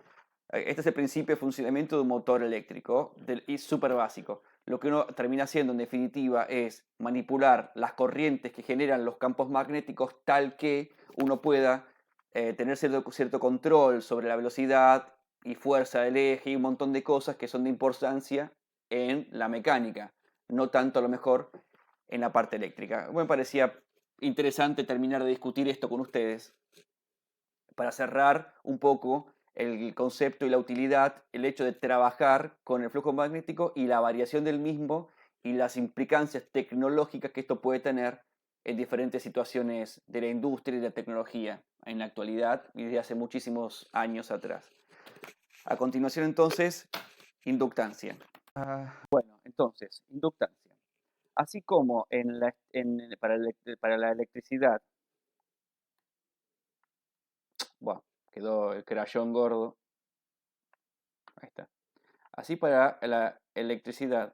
Este es el principio de funcionamiento de un motor eléctrico y súper básico. Lo que uno termina haciendo en definitiva es manipular las corrientes que generan los campos magnéticos tal que uno pueda tener cierto control sobre la velocidad y fuerza del eje y un montón de cosas que son de importancia en la mecánica, no tanto a lo mejor en la parte eléctrica. Me parecía interesante terminar de discutir esto con ustedes para cerrar un poco el concepto y la utilidad, el hecho de trabajar con el flujo magnético y la variación del mismo y las implicancias tecnológicas que esto puede tener en diferentes situaciones de la industria y de la tecnología en la actualidad y desde hace muchísimos años atrás. A continuación entonces, inductancia. Bueno, entonces, inductancia. Así como para la electricidad, bueno, quedó el crayón gordo, ahí está. Así para la electricidad,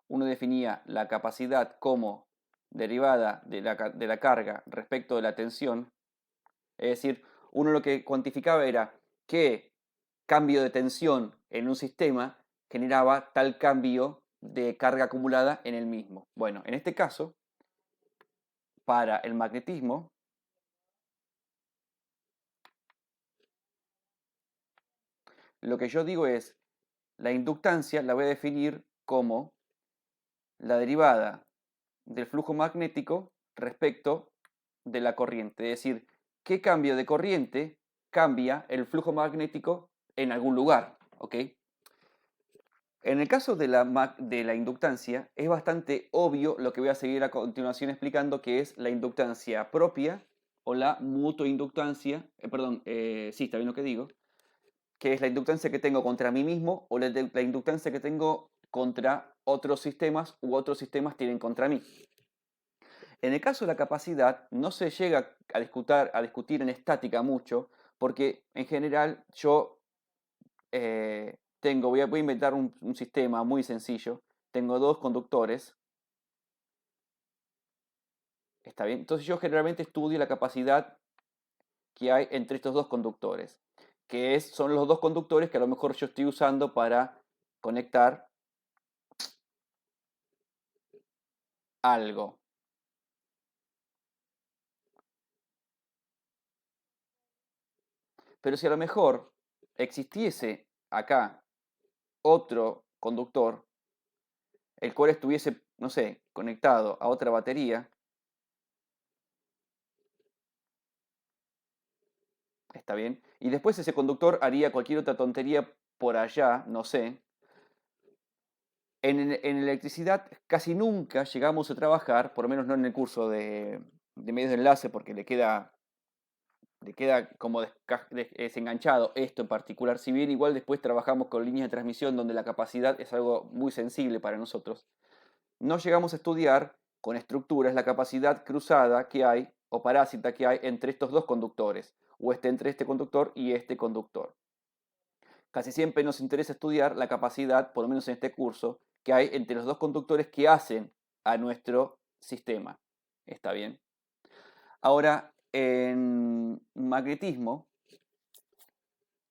uno definía la capacidad como derivada de la carga respecto de la tensión, es decir, uno lo que cuantificaba era qué cambio de tensión en un sistema generaba tal cambio de carga acumulada en el mismo. Bueno, en este caso, para el magnetismo, lo que yo digo es, la inductancia la voy a definir como la derivada del flujo magnético respecto de la corriente. Es decir, qué cambio de corriente cambia el flujo magnético en algún lugar. ¿Ok? En el caso de la inductancia, es bastante obvio lo que voy a seguir a continuación explicando, que es la inductancia propia o la mutuoinductancia, sí, está bien lo que digo, que es la inductancia que tengo contra mí mismo o la inductancia que tengo contra otros sistemas u otros sistemas tienen contra mí. En el caso de la capacidad, no se llega a discutir en estática mucho, porque en general yo voy a inventar un sistema muy sencillo. Tengo dos conductores, ¿está bien? Entonces yo generalmente estudio la capacidad que hay entre estos dos conductores, son los dos conductores que a lo mejor yo estoy usando para conectar algo. Pero si a lo mejor existiese acá otro conductor, el cual estuviese, no sé, conectado a otra batería, ¿Está bien? Y después ese conductor haría cualquier otra tontería por allá, no sé. En electricidad casi nunca llegamos a trabajar, por lo menos no en el curso de medios de enlace, porque le queda como desenganchado esto en particular, si bien igual después trabajamos con líneas de transmisión donde la capacidad es algo muy sensible para nosotros, no llegamos a estudiar con estructuras la capacidad cruzada que hay o parásita que hay entre estos dos conductores, o entre este conductor y este conductor. Casi siempre nos interesa estudiar la capacidad, por lo menos en este curso, que hay entre los dos conductores que hacen a nuestro sistema. ¿Está bien? Ahora, en magnetismo,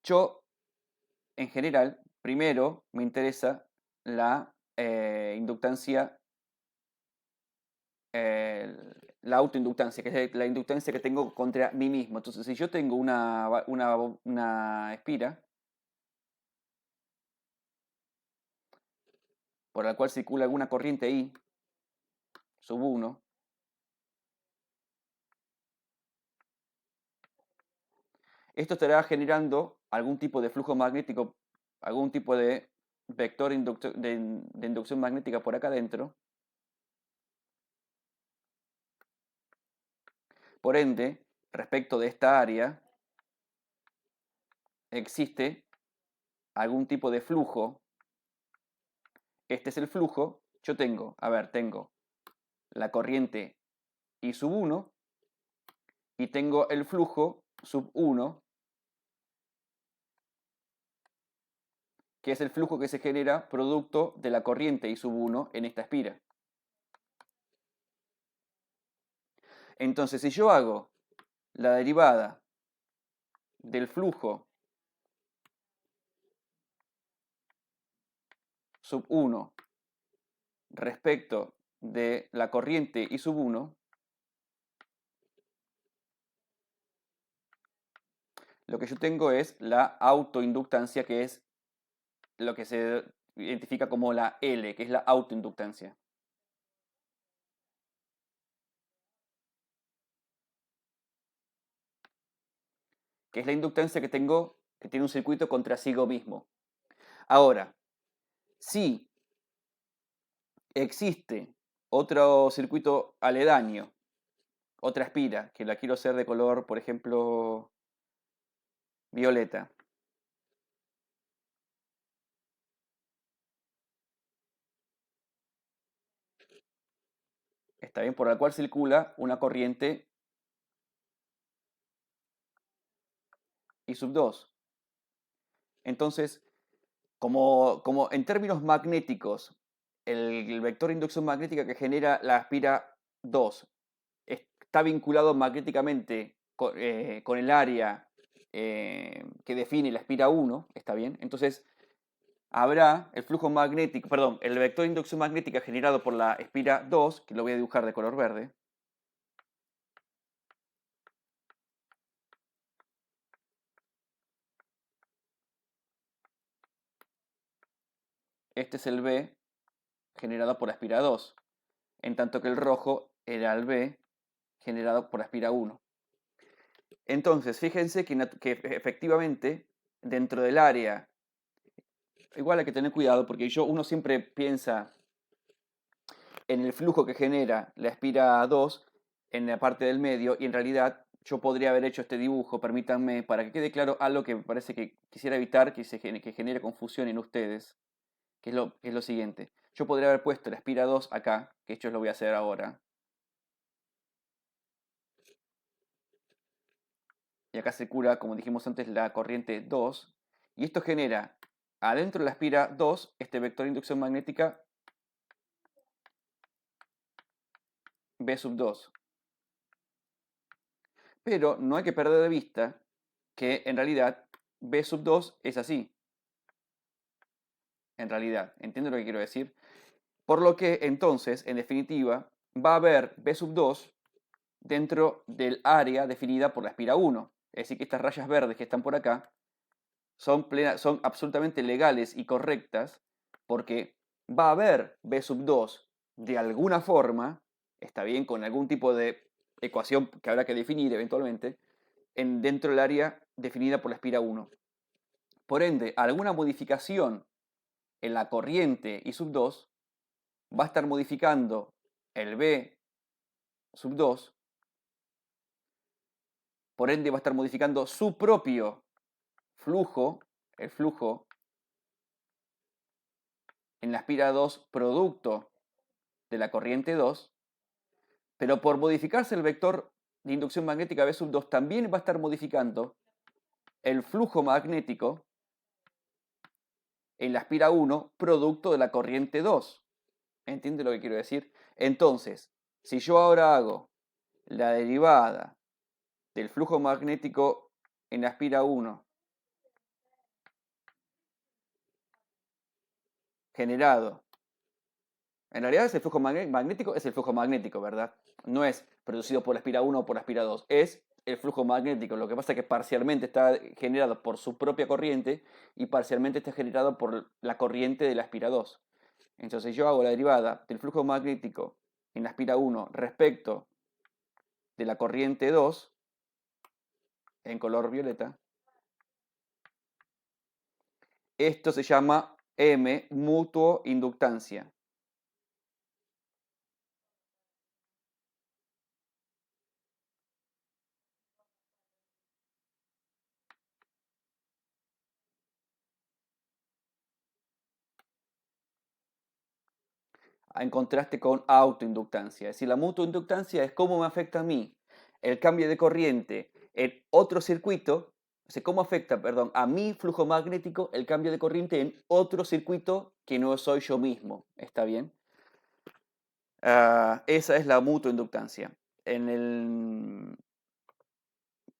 yo, en general, primero me interesa la inductancia, eh, la autoinductancia, que es la inductancia que tengo contra mí mismo. Entonces, si yo tengo una espira por la cual circula alguna corriente I, sub 1, esto estará generando algún tipo de flujo magnético, algún tipo de vector de inducción magnética por acá adentro. Por ende, respecto de esta área, existe algún tipo de flujo. Este es el flujo. Yo tengo, a ver, tengo la corriente I sub 1 y tengo el flujo sub 1, que es el flujo que se genera producto de la corriente I sub 1 en esta espira. Entonces, si yo hago la derivada del flujo sub 1 respecto de la corriente I sub 1, lo que yo tengo es la autoinductancia, que es lo que se identifica como la L, que es la autoinductancia. Que es la inductancia que tengo, que tiene un circuito contra sí mismo. Ahora, si existe otro circuito aledaño, otra espira, que la quiero hacer de color, por ejemplo, violeta. Está bien, por la cual circula una corriente I sub 2. Entonces, como en términos magnéticos, el vector de inducción magnética que genera la espira 2 está vinculado magnéticamente con el área que define la espira 1, ¿está bien? Entonces, habrá el flujo magnético, perdón, el vector de inducción magnética generado por la espira 2, que lo voy a dibujar de color verde. Este es el B generado por aspira 2, en tanto que el rojo era el B generado por aspira 1. Entonces, fíjense que efectivamente dentro del área, igual hay que tener cuidado porque uno siempre piensa en el flujo que genera la espira 2 en la parte del medio y en realidad yo podría haber hecho este dibujo, permítanme, para que quede claro algo que me parece que quisiera evitar que genere confusión en ustedes, que es lo siguiente. Yo podría haber puesto la espira 2 acá, que esto lo voy a hacer ahora. Y acá circula, como dijimos antes, la corriente 2. Y esto genera, adentro de la espira 2, este vector de inducción magnética B sub 2. Pero no hay que perder de vista que en realidad B sub 2 es así. En realidad, ¿entienden lo que quiero decir? Por lo que entonces, en definitiva, va a haber B sub 2 dentro del área definida por la espira 1. Es decir, que estas rayas verdes que están por acá son absolutamente legales y correctas porque va a haber B sub 2 de alguna forma, está bien, con algún tipo de ecuación que habrá que definir eventualmente, dentro del área definida por la espira 1. Por ende, alguna modificación en la corriente I sub 2 va a estar modificando el B sub 2, por ende va a estar modificando su propio flujo, el flujo en la espira 2 producto de la corriente 2, pero por modificarse el vector de inducción magnética B sub 2 también va a estar modificando el flujo magnético en la espira 1 producto de la corriente 2. ¿Entiende lo que quiero decir? Entonces, si yo ahora hago la derivada del flujo magnético en la espira 1 generado, en realidad es el flujo magnético, es el flujo magnético, ¿verdad? No es producido por la espira 1 o por la espira 2, es el flujo magnético. Lo que pasa es que parcialmente está generado por su propia corriente y parcialmente está generado por la corriente de la espira 2. Entonces yo hago la derivada del flujo magnético en la espira 1 respecto de la corriente 2 en color violeta. Esto se llama M, mutuo inductancia. En contraste con autoinductancia. Es decir, la mutuoinductancia es cómo me afecta a mí el cambio de corriente en otro circuito, o sea, cómo afecta, perdón, a mi flujo magnético el cambio de corriente en otro circuito que no soy yo mismo. ¿Está bien? Esa es la mutuoinductancia. En el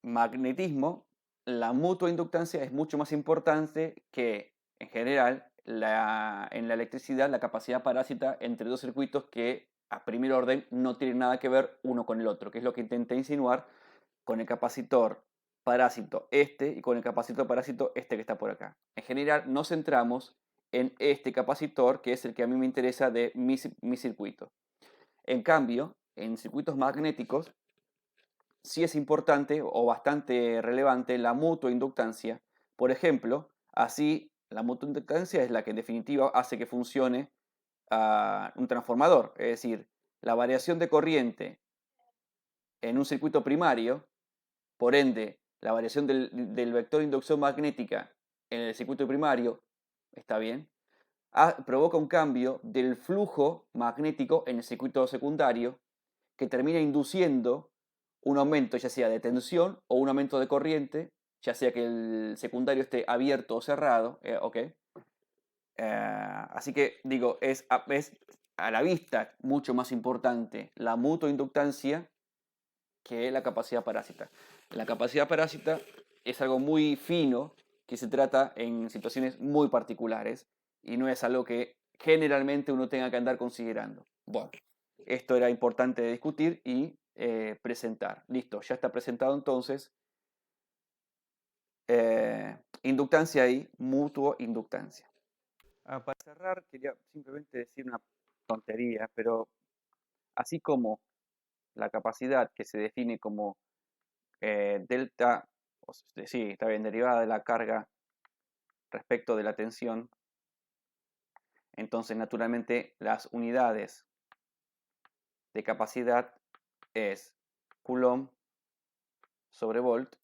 magnetismo, la mutuoinductancia es mucho más importante que, en general, en la electricidad, la capacidad parásita entre dos circuitos que a primer orden no tienen nada que ver uno con el otro, que es lo que intenté insinuar con el capacitor parásito este y con el capacitor parásito este que está por acá. En general nos centramos en este capacitor, que es el que a mí me interesa de mi circuito. En cambio, en circuitos magnéticos, sí es importante o bastante relevante la mutuoinductancia. Por ejemplo, así la mutuoinductancia es la que en definitiva hace que funcione un transformador. Es decir, la variación de corriente en un circuito primario, por ende, la variación del vector de inducción magnética en el circuito primario, ¿está bien? Provoca un cambio del flujo magnético en el circuito secundario que termina induciendo un aumento ya sea de tensión o un aumento de corriente, ya sea que el secundario esté abierto o cerrado, ¿ok? Así que digo, es a la vista mucho más importante la mutuoinductancia que la capacidad parásita. La capacidad parásita es algo muy fino que se trata en situaciones muy particulares y no es algo que generalmente uno tenga que andar considerando. Bueno, esto era importante de discutir y presentar. Listo, ya está presentado entonces inductancia y mutuo inductancia. Para cerrar, quería simplemente decir una tontería, pero así como la capacidad que se define como delta, sí, está bien, derivada de la carga respecto de la tensión, entonces naturalmente las unidades de capacidad es Coulomb sobre volt,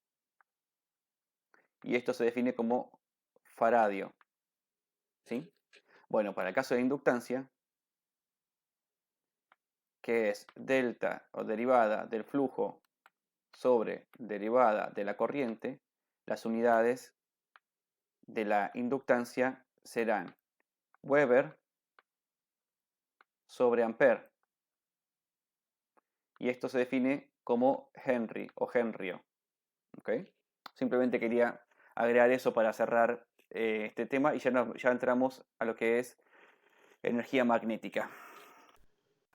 y esto se define como faradio. ¿Sí? Bueno, para el caso de inductancia, que es delta o derivada del flujo sobre derivada de la corriente, las unidades de la inductancia serán Weber sobre Ampere. Y esto se define como Henry o Henrio. ¿Okay? Simplemente quería agregar eso para cerrar este tema y ya entramos a lo que es energía magnética.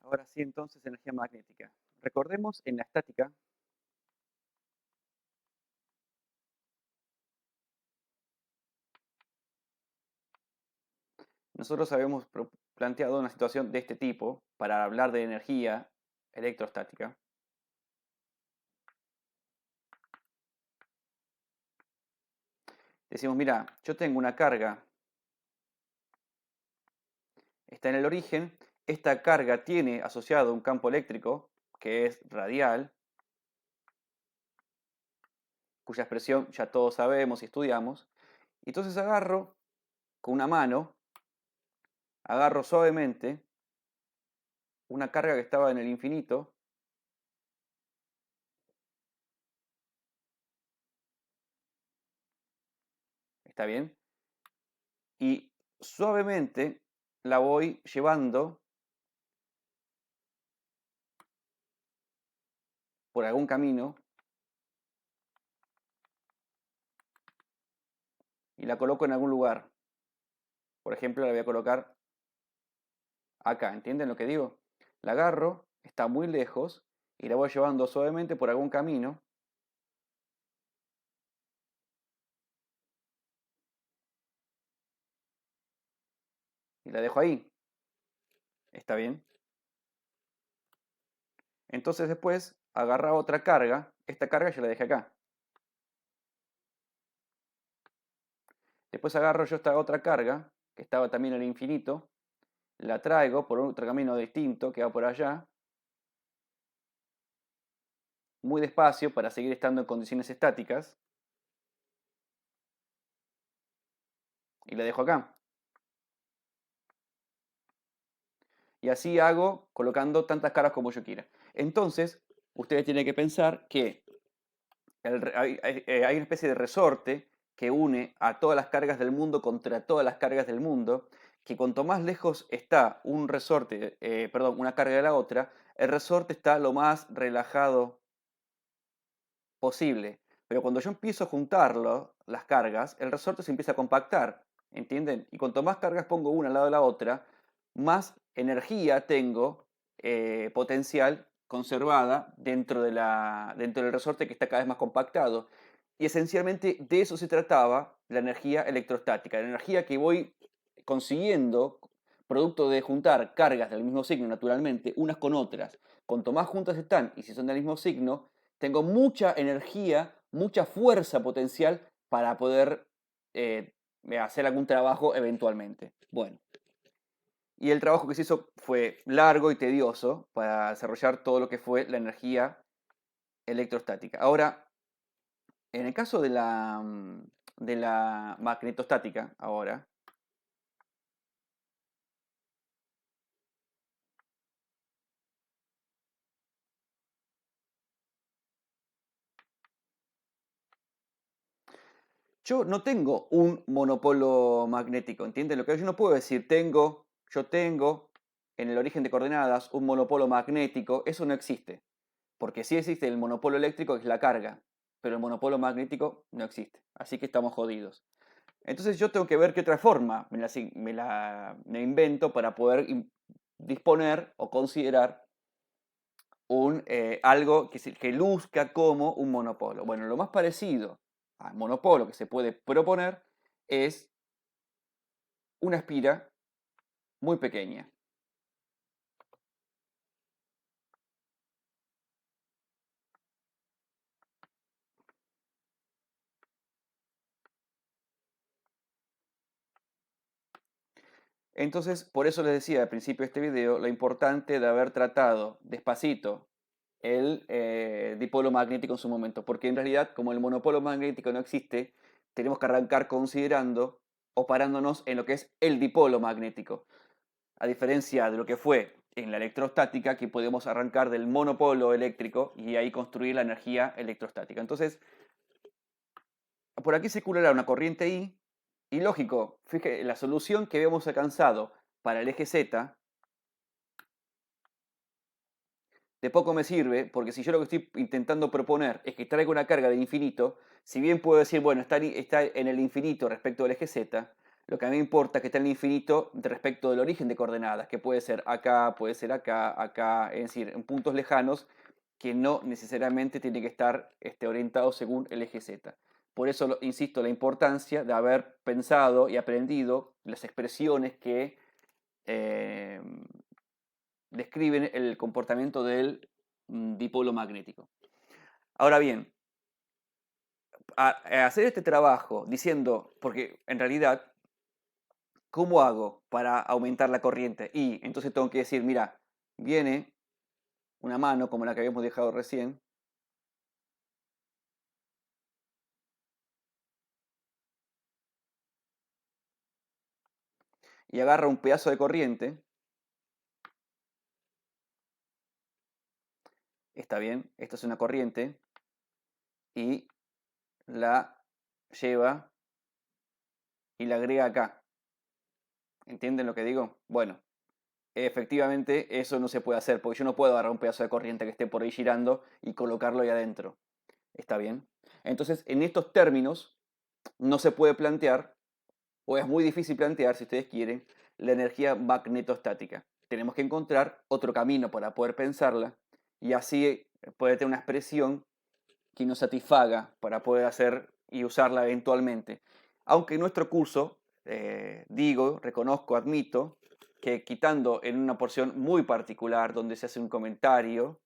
Ahora sí, entonces, energía magnética. Recordemos en la estática nosotros habíamos planteado una situación de este tipo para hablar de energía electrostática. Decimos, mira, yo tengo una carga, está en el origen, esta carga tiene asociado un campo eléctrico que es radial, cuya expresión ya todos sabemos y estudiamos. Entonces agarro con una mano, agarro suavemente una carga que estaba en el infinito, ¿está bien? Y suavemente la voy llevando por algún camino y la coloco en algún lugar. Por ejemplo, la voy a colocar acá, ¿entienden lo que digo? La agarro, está muy lejos, y la voy llevando suavemente por algún camino, y la dejo ahí, ¿está bien? Entonces después agarra otra carga, esta carga ya la dejé acá. Después agarro yo esta otra carga, que estaba también en el infinito, la traigo por otro camino distinto que va por allá, muy despacio para seguir estando en condiciones estáticas, y la dejo acá. Y así hago colocando tantas caras como yo quiera. Entonces, ustedes tienen que pensar que hay una especie de resorte que une a todas las cargas del mundo contra todas las cargas del mundo, que cuanto más lejos está un resorte, perdón, una carga de la otra, el resorte está lo más relajado posible. Pero cuando yo empiezo a juntarlo, las cargas, el resorte se empieza a compactar, ¿entienden? Y cuanto más cargas pongo una al lado de la otra, más energía tengo potencial conservada dentro del resorte que está cada vez más compactado. Y esencialmente de eso se trataba la energía electrostática, la energía que voy consiguiendo producto de juntar cargas del mismo signo naturalmente, unas con otras. Cuanto más juntas están y si son del mismo signo, tengo mucha energía, mucha fuerza potencial para poder hacer algún trabajo eventualmente. Bueno, y el trabajo que se hizo fue largo y tedioso para desarrollar todo lo que fue la energía electrostática. Ahora, en el caso de la magnetostática, ahora, yo no tengo un monopolo magnético, ¿entienden? Lo que yo no puedo decir, yo tengo en el origen de coordenadas un monopolo magnético, eso no existe. Porque sí existe el monopolo eléctrico, que es la carga, pero el monopolo magnético no existe. Así que estamos jodidos. Entonces yo tengo que ver qué otra forma me invento para poder disponer o considerar algo que luzca como un monopolo. Bueno, lo más parecido al monopolo que se puede proponer es una espira muy pequeña. Entonces, por eso les decía al principio de este video lo importante de haber tratado despacito el dipolo magnético en su momento, porque en realidad, como el monopolo magnético no existe, tenemos que arrancar considerando o parándonos en lo que es el dipolo magnético, a diferencia de lo que fue en la electrostática, que podemos arrancar del monopolo eléctrico y ahí construir la energía electrostática. Entonces, por aquí circulará una corriente I, y lógico, fíjate, la solución que habíamos alcanzado para el eje Z, de poco me sirve, porque si yo lo que estoy intentando proponer es que traiga una carga del infinito, si bien puedo decir, bueno, está en el infinito respecto del eje Z, lo que a mí me importa es que está en el infinito respecto del origen de coordenadas, que puede ser acá, puede ser acá, acá, es decir, en puntos lejanos que no necesariamente tiene que estar orientado según el eje Z. Por eso insisto, la importancia de haber pensado y aprendido las expresiones que eh, describen el comportamiento del dipolo magnético. Ahora bien, a hacer este trabajo diciendo, porque en realidad, ¿cómo hago para aumentar la corriente? Y entonces tengo que decir, mira, viene una mano como la que habíamos dejado recién, y agarra un pedazo de corriente, está bien, esto es una corriente, y la lleva y la agrega acá. ¿Entienden lo que digo? Bueno, efectivamente eso no se puede hacer, porque yo no puedo agarrar un pedazo de corriente que esté por ahí girando y colocarlo ahí adentro. ¿Está bien? Entonces, en estos términos, no se puede plantear, o es muy difícil plantear, si ustedes quieren, la energía magnetostática. Tenemos que encontrar otro camino para poder pensarla y así poder tener una expresión que nos satisfaga para poder hacer y usarla eventualmente. Aunque en nuestro curso, digo, reconozco, admito, que quitando en una porción muy particular donde se hace un comentario,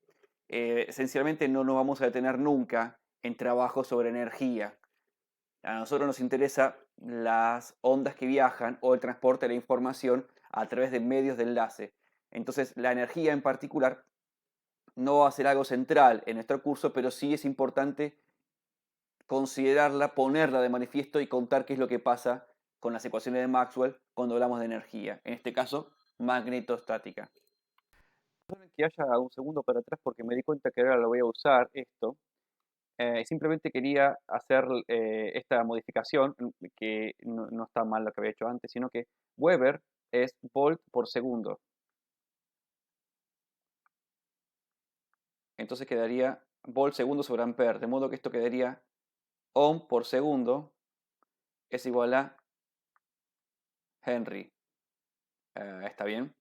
esencialmente no nos vamos a detener nunca en trabajos sobre energía. A nosotros nos interesa las ondas que viajan o el transporte de la información a través de medios de enlace. Entonces, la energía en particular no va a ser algo central en nuestro curso, pero sí es importante considerarla, ponerla de manifiesto y contar qué es lo que pasa con las ecuaciones de Maxwell cuando hablamos de energía, en este caso magnetostática. Perdonen que haya un segundo para atrás porque me di cuenta que ahora lo voy a usar esto. Simplemente quería hacer esta modificación, que no está mal lo que había hecho antes, sino que Weber es volt por segundo. Entonces quedaría volt segundo sobre ampere, de modo que esto quedaría ohm por segundo es igual a Henry. ¿Está bien?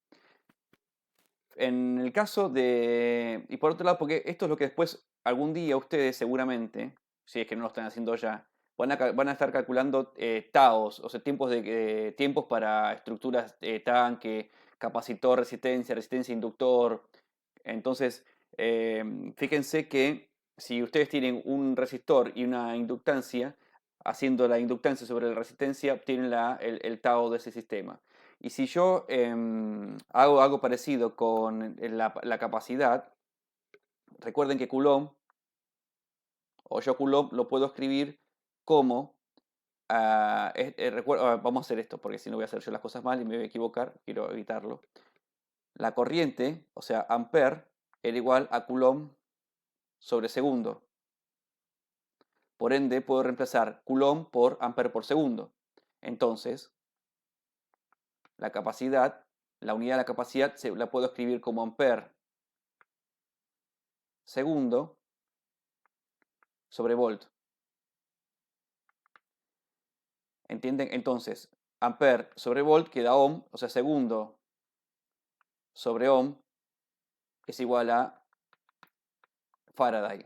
En el caso de... Y por otro lado, porque esto es lo que después algún día ustedes seguramente, si es que no lo están haciendo ya, van a estar calculando taos, o sea, tiempos para estructuras tanque, capacitor, resistencia, inductor. Entonces, fíjense que si ustedes tienen un resistor y una inductancia, haciendo la inductancia sobre la resistencia, obtienen el tau de ese sistema. Y si yo hago algo parecido con la capacidad, recuerden que Coulomb, o yo Coulomb, lo puedo escribir como, vamos a hacer esto, porque si no voy a hacer yo las cosas mal y me voy a equivocar, quiero evitarlo. La corriente, o sea, ampere, era igual a Coulomb sobre segundo. Por ende, puedo reemplazar Coulomb por ampere por segundo. Entonces, la capacidad, la unidad de la capacidad, la puedo escribir como ampere segundo sobre volt. ¿Entienden? Entonces, ampere sobre volt queda ohm, o sea, segundo sobre ohm es igual a Faraday.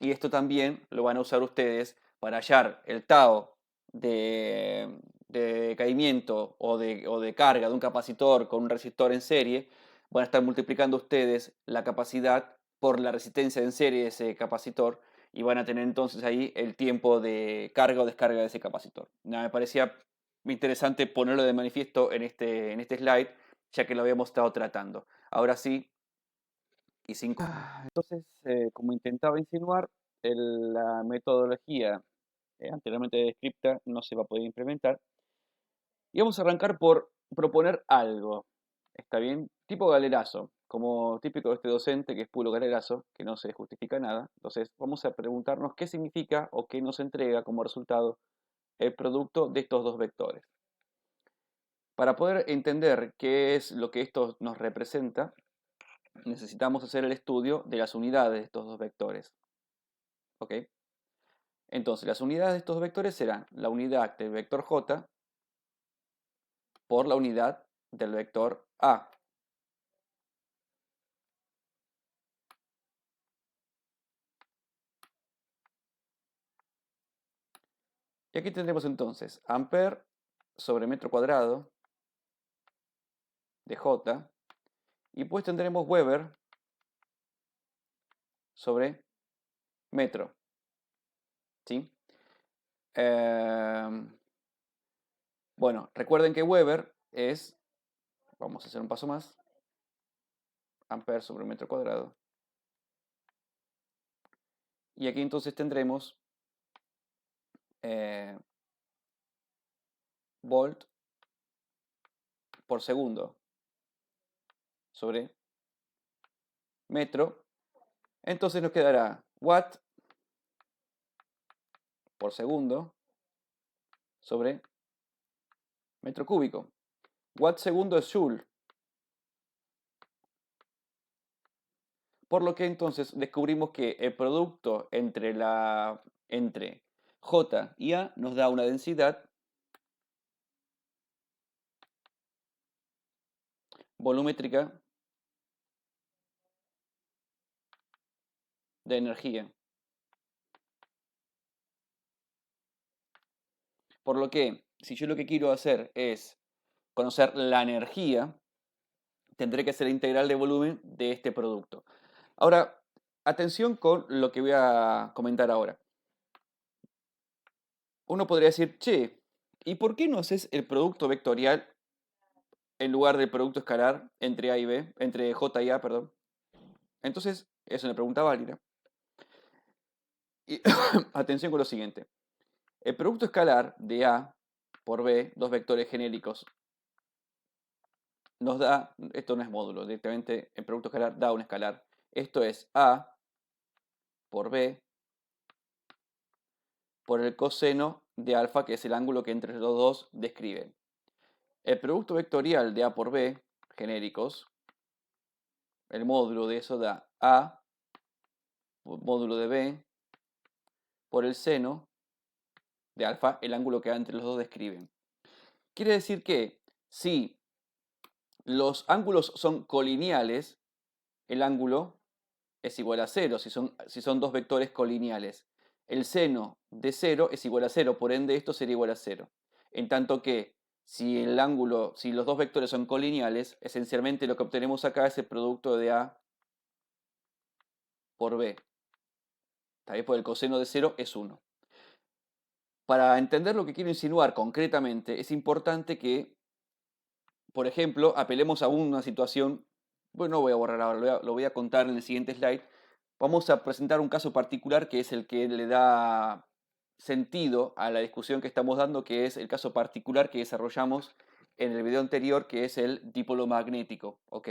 Y esto también lo van a usar ustedes para hallar el tau de decaimiento o de carga de un capacitor con un resistor en serie. Van a estar multiplicando ustedes la capacidad por la resistencia en serie de ese capacitor y van a tener entonces ahí el tiempo de carga o descarga de ese capacitor. Me parecía interesante ponerlo de manifiesto en este slide, ya que lo habíamos estado tratando. Ahora sí, y sin... Entonces, como intentaba insinuar, la metodología anteriormente descrita no se va a poder implementar. Y vamos a arrancar por proponer algo. ¿Está bien? Tipo galerazo, como típico de este docente que es puro galerazo, que no se justifica nada. Entonces, vamos a preguntarnos qué significa o qué nos entrega como resultado el producto de estos dos vectores. Para poder entender qué es lo que esto nos representa, necesitamos hacer el estudio de las unidades de estos dos vectores. ¿Ok? Entonces, las unidades de estos vectores serán la unidad del vector j por la unidad del vector a. Y aquí tendremos entonces ampere sobre metro cuadrado de j, y pues tendremos Weber sobre metro. ¿sí? Bueno, recuerden que Weber es, vamos a hacer un paso más, amperes sobre metro cuadrado. Y aquí entonces tendremos volt por segundo sobre metro. Entonces nos quedará watt por segundo sobre metro cúbico. Watt segundo es joule. Por lo que entonces descubrimos que el producto entre J y A nos da una densidad volumétrica de energía. Por lo que, si yo lo que quiero hacer es conocer la energía, tendré que hacer la integral de volumen de este producto. Ahora, atención con lo que voy a comentar ahora. Uno podría decir, che, ¿y por qué no haces el producto vectorial en lugar del producto escalar entre A y B, entre J y A, perdón? Entonces, es una pregunta válida. Y atención con lo siguiente. El producto escalar de A por B, dos vectores genéricos, nos da, esto no es módulo, directamente el producto escalar da un escalar. Esto es A por B por el coseno de alfa, que es el ángulo que entre los dos describen. El producto vectorial de A por B, genéricos, el módulo de eso da A módulo de B por el seno de alfa, el ángulo que entre los dos describen. Quiere decir que si los ángulos son colineales, el ángulo es igual a 0, si son dos vectores colineales. El seno de 0 es igual a 0, por ende esto sería igual a 0. En tanto que si los dos vectores son colineales, esencialmente lo que obtenemos acá es el producto de A por B. También por el coseno de 0 es 1. Para entender lo que quiero insinuar concretamente, es importante que, por ejemplo, apelemos a una situación, bueno, no voy a borrar ahora, lo voy a contar en el siguiente slide. Vamos a presentar un caso particular que es el que le da sentido a la discusión que estamos dando, que es el caso particular que desarrollamos en el video anterior, que es el dipolo magnético, ¿ok?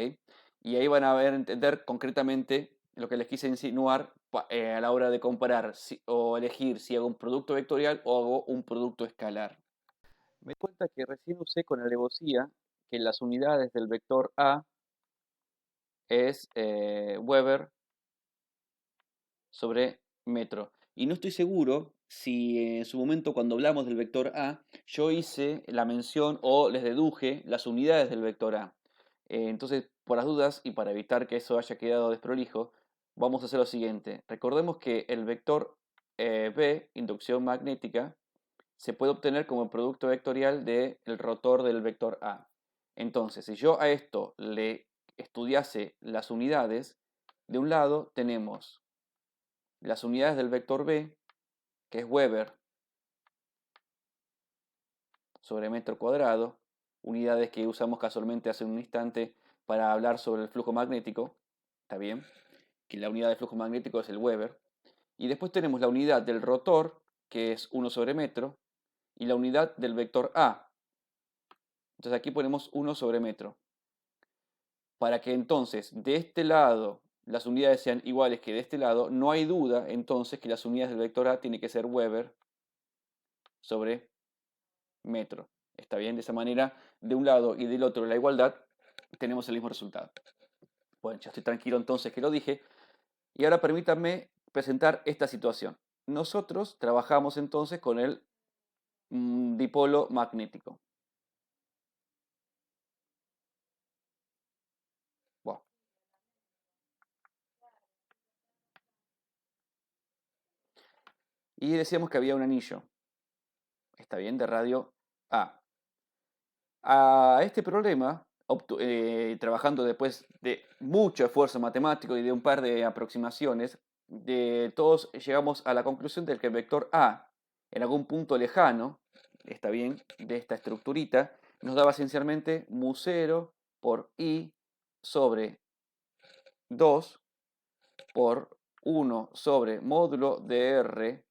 Y ahí van a ver, entender concretamente lo que les quise insinuar a la hora de comparar o elegir si hago un producto vectorial o hago un producto escalar. Me di cuenta que recién usé con alevosía que las unidades del vector A es Weber sobre metro. Y no estoy seguro si en su momento cuando hablamos del vector A, yo hice la mención o les deduje las unidades del vector A. Entonces, por las dudas y para evitar que eso haya quedado desprolijo, vamos a hacer lo siguiente. Recordemos que el vector B, inducción magnética, se puede obtener como el producto vectorial del rotor del vector A. Entonces, si yo a esto le estudiase las unidades, de un lado tenemos las unidades del vector B, que es Weber sobre metro cuadrado, unidades que usamos casualmente hace un instante para hablar sobre el flujo magnético, ¿está bien? Que la unidad de flujo magnético es el Weber. Y después tenemos la unidad del rotor, que es 1 sobre metro, y la unidad del vector A. Entonces aquí ponemos 1 sobre metro. Para que entonces de este lado las unidades sean iguales que de este lado, no hay duda entonces que las unidades del vector A tienen que ser Weber sobre metro. ¿Está bien? De esa manera, de un lado y del otro la igualdad, tenemos el mismo resultado. Bueno, ya estoy tranquilo entonces que lo dije. Y ahora permítanme presentar esta situación. Nosotros trabajamos entonces con el dipolo magnético. Bueno. Y decíamos que había un anillo. ¿Está bien? De radio A. A este problema, trabajando después de mucho esfuerzo matemático y de un par de aproximaciones, todos llegamos a la conclusión de que el vector A en algún punto lejano, está bien, de esta estructurita, nos daba esencialmente mu0 por I sobre 2 por 1 sobre módulo de R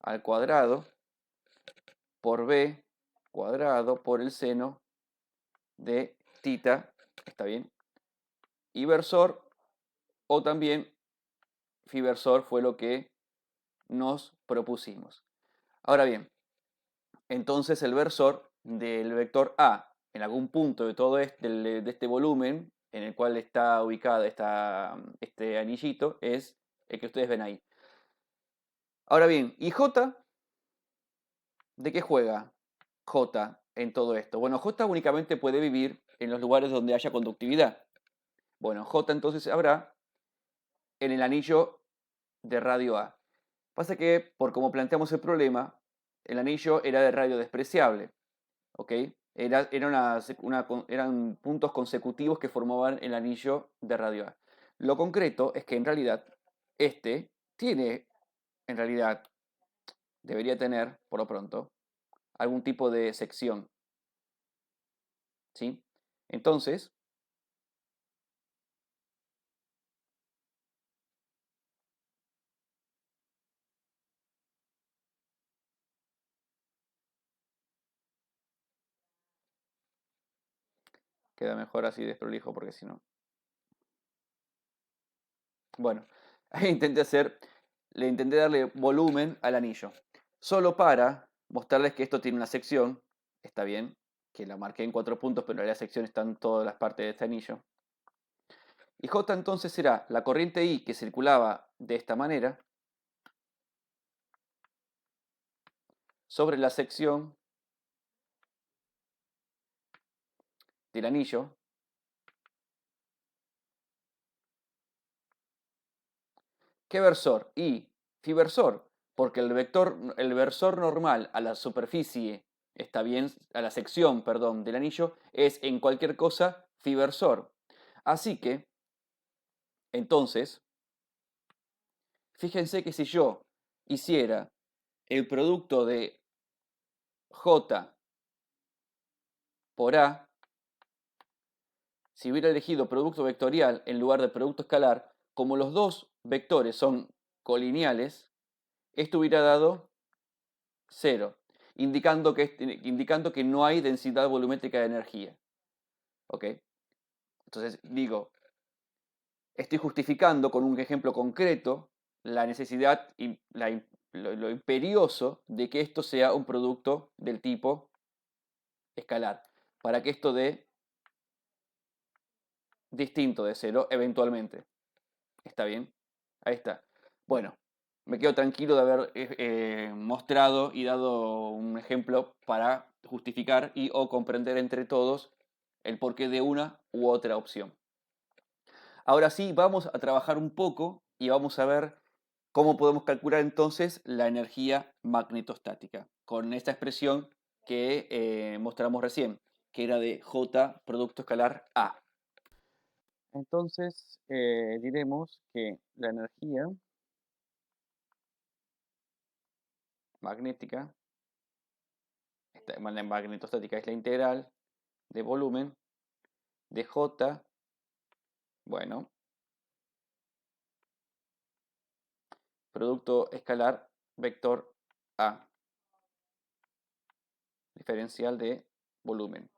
al cuadrado por B cuadrado por el seno de tita, ¿está bien? Y versor, o también phi versor, fue lo que nos propusimos. Ahora bien, entonces el versor del vector A en algún punto de todo de este volumen en el cual está ubicado este anillito es el que ustedes ven ahí. Ahora bien, ¿y J? ¿De qué juega J en todo esto? Bueno, J únicamente puede vivir en los lugares donde haya conductividad. Bueno, J entonces habrá en el anillo de radio A. Pasa que, por como planteamos el problema, el anillo era de radio despreciable, ¿ok? Eran puntos consecutivos que formaban el anillo de radio A. Lo concreto es que en realidad este tiene, en realidad, debería tener, por lo pronto, algún tipo de sección, ¿sí? Entonces, queda mejor así desprolijo porque si no... Bueno, ahí le intenté darle volumen al anillo. Solo para mostrarles que esto tiene una sección, está bien, que la marqué en 4 puntos, pero en la sección están todas las partes de este anillo. Y J entonces será la corriente I que circulaba de esta manera sobre la sección del anillo. ¿Qué versor? I, phi versor, porque el versor normal a la superficie, está bien, a la sección, perdón, del anillo, es en cualquier cosa phi versor. Así que, entonces, fíjense que si yo hiciera el producto de J por A, si hubiera elegido producto vectorial en lugar de producto escalar, como los dos vectores son colineales, esto hubiera dado 0, indicando que no hay densidad volumétrica de energía. ¿Ok? Entonces digo, estoy justificando con un ejemplo concreto la necesidad y lo imperioso de que esto sea un producto del tipo escalar, para que esto dé distinto de 0 eventualmente. ¿Está bien? Ahí está. Bueno, me quedo tranquilo de haber mostrado y dado un ejemplo para justificar y o comprender entre todos el porqué de una u otra opción. Ahora sí, vamos a trabajar un poco y vamos a ver cómo podemos calcular entonces la energía magnetostática con esta expresión que mostramos recién, que era de J producto escalar A. Entonces diremos que la energía magnética, la magnetostática es la integral de volumen de J, bueno, producto escalar vector A, diferencial de volumen.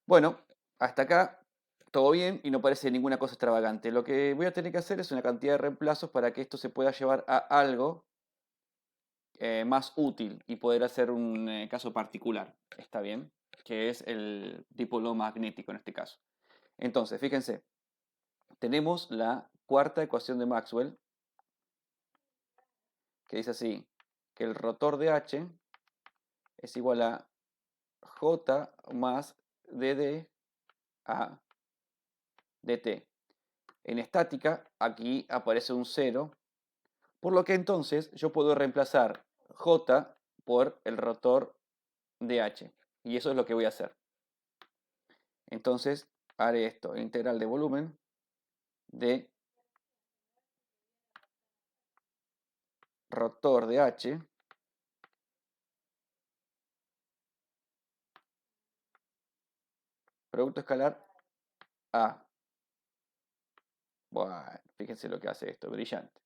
Bueno, hasta acá todo bien y no parece ninguna cosa extravagante. Lo que voy a tener que hacer es una cantidad de reemplazos para que esto se pueda llevar a algo más útil y poder hacer un caso particular, ¿está bien? Que es el dipolo magnético en este caso. Entonces, fíjense, tenemos la cuarta ecuación de Maxwell, que dice así, que el rotor de H es igual a J más dd a dt. En estática, aquí aparece un 0, por lo que entonces yo puedo reemplazar J por el rotor de H. Y eso es lo que voy a hacer. Entonces haré esto, integral de volumen de rotor de H producto escalar A. Bueno, fíjense lo que hace esto, brillante.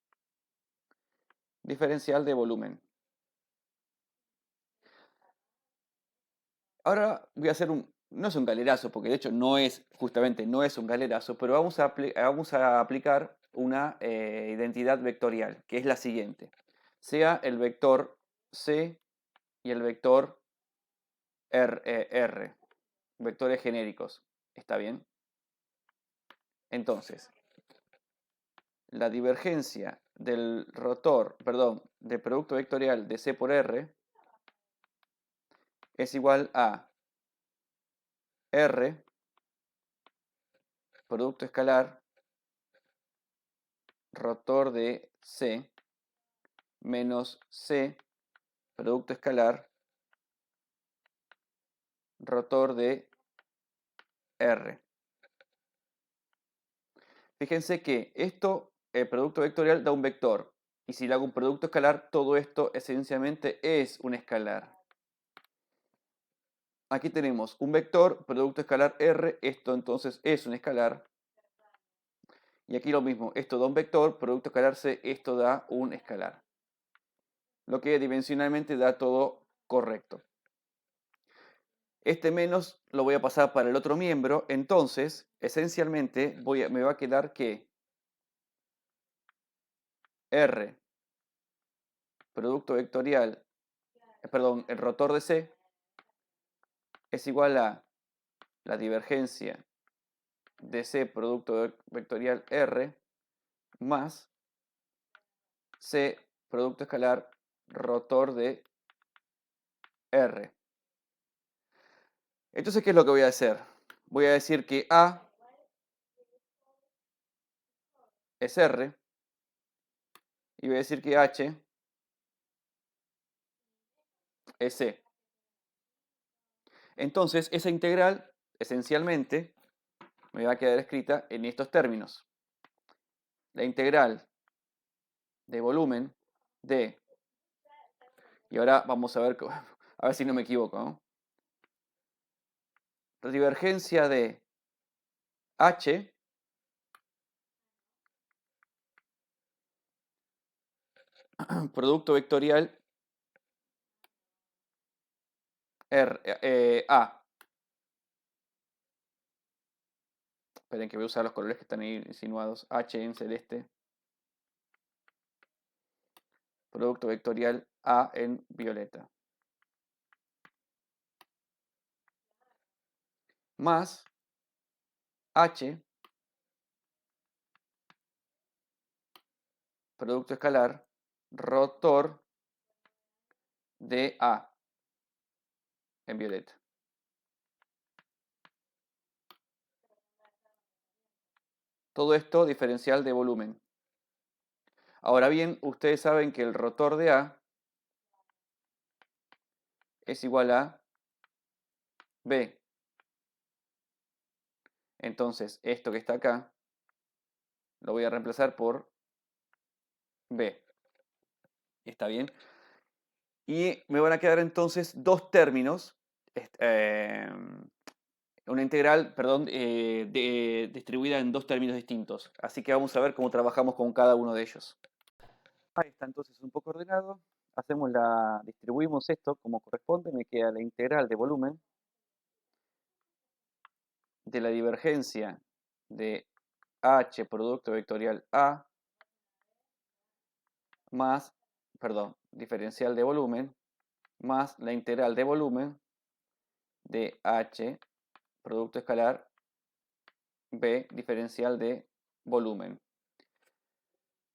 Diferencial de volumen. Ahora voy a hacer no es un galerazo, porque de hecho justamente no es un galerazo, pero vamos a aplicar una identidad vectorial, que es la siguiente. Sea el vector C y el vector R, vectores genéricos. ¿Está bien? Entonces, la divergencia del rotor, perdón, del producto vectorial de C por R es igual a R, producto escalar, rotor de C, menos C, producto escalar, rotor de R. Fíjense que esto, el producto vectorial, da un vector. Y si le hago un producto escalar, todo esto esencialmente es un escalar. Aquí tenemos un vector, producto escalar R, esto entonces es un escalar. Y aquí lo mismo, esto da un vector, producto escalar C, esto da un escalar. Lo que dimensionalmente da todo correcto. Este menos lo voy a pasar para el otro miembro, entonces esencialmente me va a quedar que R, producto vectorial, perdón, el rotor de C, es igual a la divergencia de C, producto vectorial R, más C, producto escalar, rotor de R. Entonces, ¿qué es lo que voy a hacer? Voy a decir que A es R y voy a decir que H es C. Entonces, esa integral, esencialmente, me va a quedar escrita en estos términos. La integral de volumen de... Y ahora vamos a ver si no me equivoco, ¿no? La divergencia de H producto vectorial A. Esperen que voy a usar los colores que están ahí insinuados. H en celeste. Producto vectorial A en violeta. Más H, producto escalar, rotor de A en violeta. Todo esto diferencial de volumen. Ahora bien, ustedes saben que el rotor de A es igual a B. Entonces, esto que está acá lo voy a reemplazar por B. ¿Está bien? Y me van a quedar entonces dos términos, una integral, perdón, distribuida en dos términos distintos. Así que vamos a ver cómo trabajamos con cada uno de ellos. Ahí está entonces un poco ordenado. Distribuimos esto como corresponde. Me queda la integral de volumen de la divergencia de H producto vectorial A más, perdón, diferencial de volumen más la integral de volumen de H producto escalar B diferencial de volumen.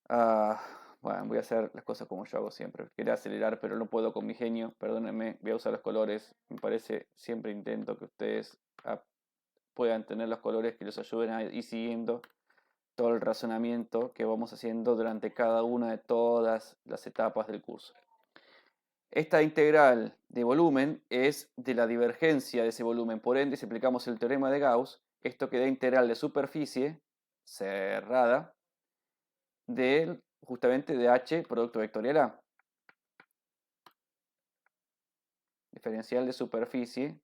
Bueno, voy a hacer las cosas como yo hago siempre. Quería acelerar, pero no puedo con mi genio. Perdónenme, voy a usar los colores. Me parece, siempre intento que ustedes puedan tener los colores que les ayuden a ir siguiendo todo el razonamiento que vamos haciendo durante cada una de todas las etapas del curso. Esta integral de volumen es de la divergencia de ese volumen. Por ende, si aplicamos el teorema de Gauss, esto queda integral de superficie cerrada del justamente de h producto vectorial A. Diferencial de superficie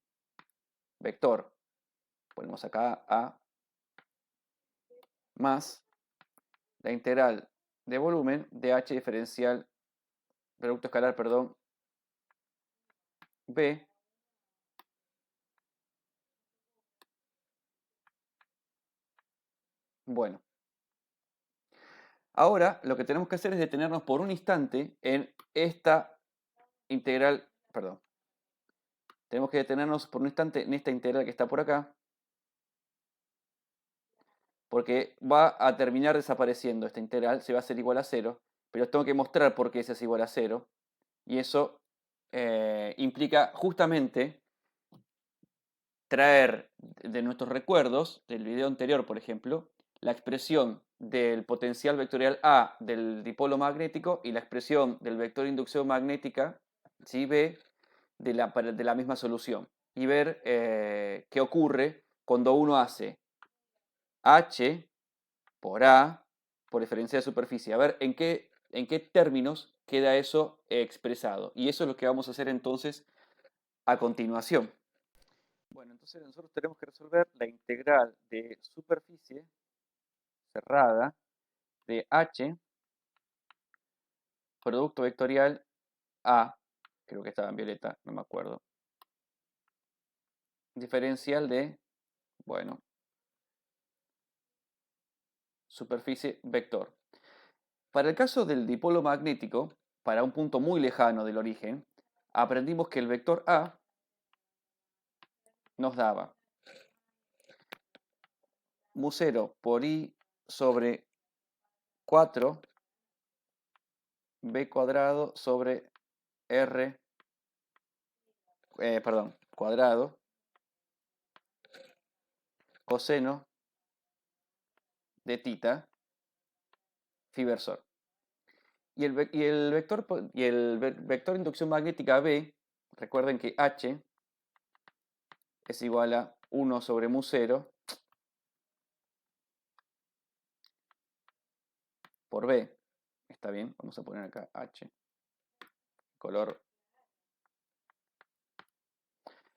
vector. Ponemos acá A más la integral de volumen de h diferencial, producto escalar, perdón, B bueno. Ahora lo que tenemos que hacer es detenernos por un instante en esta integral, perdón. Tenemos que detenernos por un instante en esta integral que está por acá, porque va a terminar desapareciendo esta integral, se va a hacer igual a 0, pero tengo que mostrar por qué ese es igual a 0, y eso implica justamente traer de nuestros recuerdos, del video anterior por ejemplo, la expresión del potencial vectorial A del dipolo magnético y la expresión del vector de inducción magnética, ¿sí? B, de la misma solución. Y ver qué ocurre cuando uno hace H por A por diferencia de superficie. A ver en qué términos queda eso expresado. Y eso es lo que vamos a hacer entonces a continuación. Bueno, entonces nosotros tenemos que resolver la integral de superficie cerrada de H producto vectorial A, creo que estaba en violeta, no me acuerdo, diferencial de, bueno, superficie vector. Para el caso del dipolo magnético, para un punto muy lejano del origen, aprendimos que el vector A nos daba mu0 por I sobre 4 B cuadrado sobre R, cuadrado, coseno de tita, phi versor. Y el vector de inducción magnética B, recuerden que H es igual a 1 sobre mu0 por B. ¿Está bien? Vamos a poner acá H. Color.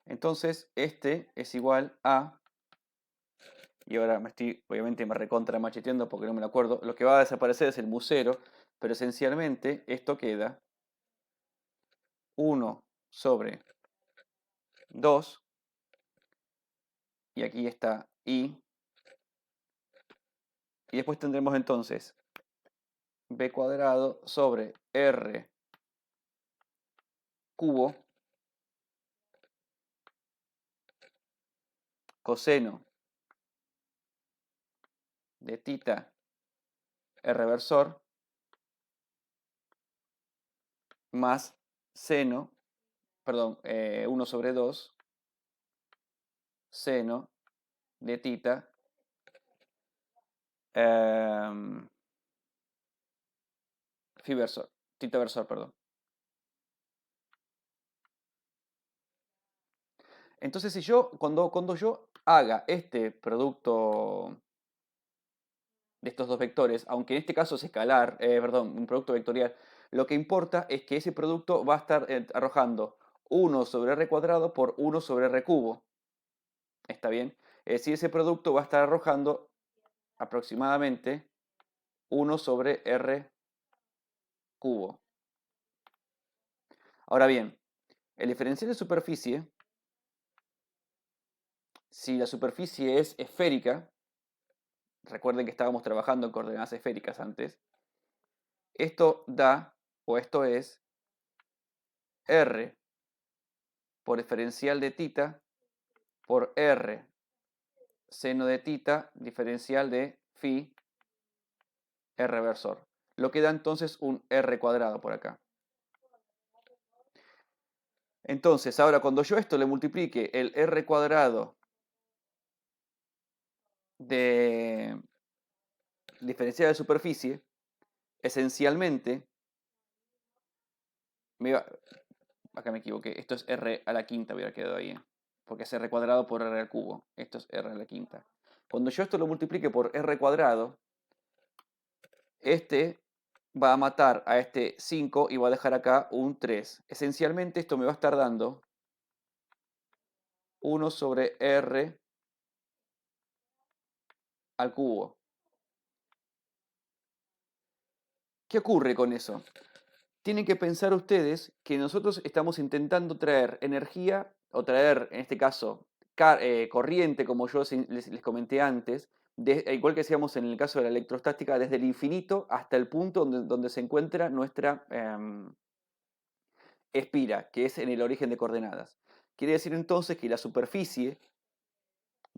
Entonces, este es igual a... Y ahora obviamente me recontra macheteando porque no me lo acuerdo. Lo que va a desaparecer es el mu0, pero esencialmente esto queda 1 sobre 2. Y aquí está I. Y después tendremos entonces B cuadrado sobre R cubo coseno de tita R versor más seno, perdón, 1 sobre 2 seno de tita phi versor, tita versor, perdón. Entonces, si yo, cuando yo haga este producto de estos dos vectores, aunque en este caso es escalar, perdón, un producto vectorial, lo que importa es que ese producto va a estar arrojando 1 sobre r cuadrado por 1 sobre r cubo. ¿Está bien? Es decir, ese producto va a estar arrojando aproximadamente 1 sobre r cubo. Ahora bien, el diferencial de superficie, si la superficie es esférica, recuerden que estábamos trabajando en coordenadas esféricas antes, esto da, o esto es, r por diferencial de tita por r seno de tita diferencial de phi r versor. Lo que da entonces un r cuadrado por acá. Entonces, ahora cuando yo esto le multiplique el r cuadrado de diferencial de superficie, esencialmente, acá me equivoqué, esto es r a la quinta, hubiera quedado ahí, porque es r cuadrado por r al cubo, esto es r a la quinta. Cuando yo esto lo multiplique por r cuadrado, este va a matar a este 5 y va a dejar acá un 3. Esencialmente esto me va a estar dando 1 sobre R al cubo. ¿Qué ocurre con eso? Tienen que pensar ustedes que nosotros estamos intentando traer energía, o traer, en este caso, corriente, como yo les comenté antes, igual que decíamos en el caso de la electrostática, desde el infinito hasta el punto donde se encuentra nuestra espira, que es en el origen de coordenadas. Quiere decir entonces que la superficie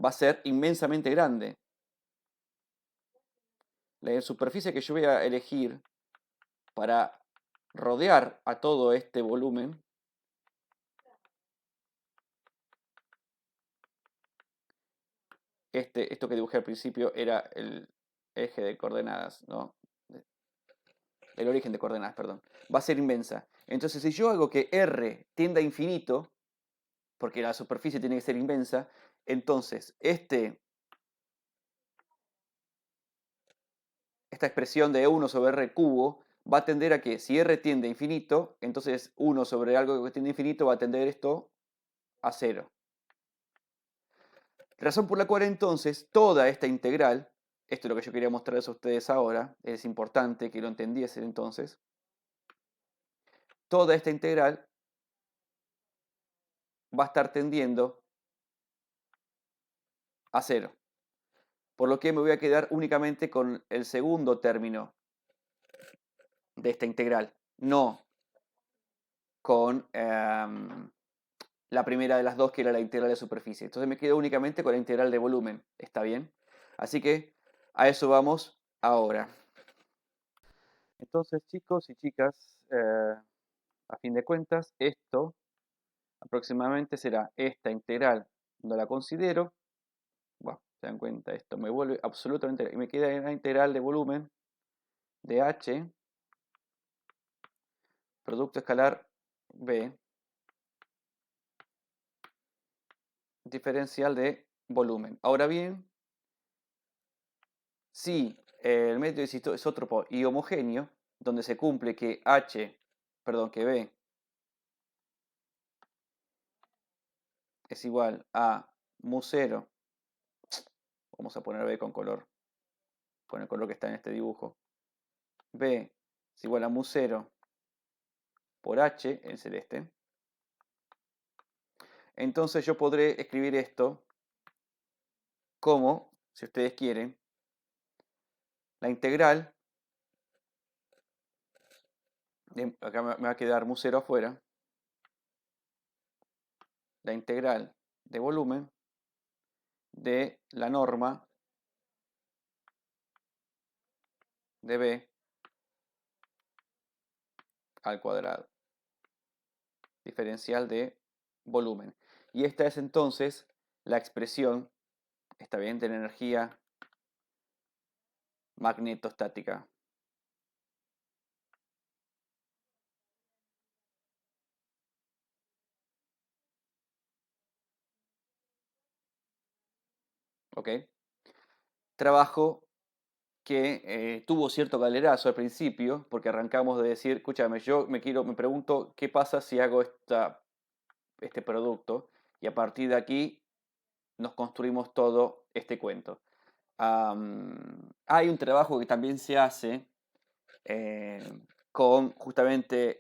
va a ser inmensamente grande. La superficie que yo voy a elegir para rodear a todo este volumen esto que dibujé al principio era el eje de coordenadas, ¿no? El origen de coordenadas, perdón. Va a ser inmensa. Entonces, si yo hago que R tienda a infinito, porque la superficie tiene que ser inmensa, entonces esta expresión de 1 sobre R cubo va a tender a que si R tiende a infinito, entonces 1 sobre algo que tiende a infinito va a tender esto a 0. Razón por la cual entonces toda esta integral, esto es lo que yo quería mostrarles a ustedes ahora, es importante que lo entendiesen entonces, toda esta integral va a estar tendiendo a 0. Por lo que me voy a quedar únicamente con el segundo término de esta integral, no con la primera de las dos, que era la integral de superficie. Entonces me quedo únicamente con la integral de volumen. ¿Está bien? Así que a eso vamos ahora. Entonces, chicos y chicas, a fin de cuentas, esto aproximadamente será esta integral, no la considero. Bueno, se dan cuenta, esto me vuelve absolutamente... Y me queda la integral de volumen de h, producto escalar b, diferencial de volumen. Ahora bien, si el medio isótropo y homogéneo, donde se cumple que que b es igual a mu 0, vamos a poner b con el color que está en este dibujo, b es igual a mu 0 por h, en celeste, entonces yo podré escribir esto como, si ustedes quieren, la integral, acá me va a quedar mu 0 afuera, la integral de volumen de la norma de b al cuadrado, diferencial de volumen. Y esta es entonces la expresión, está bien, de la energía magnetostática. ¿Ok? Trabajo que tuvo cierto galerazo al principio, porque arrancamos de decir, escúchame, yo me pregunto qué pasa si hago este producto, y a partir de aquí nos construimos todo este cuento. Hay un trabajo que también se hace eh, con justamente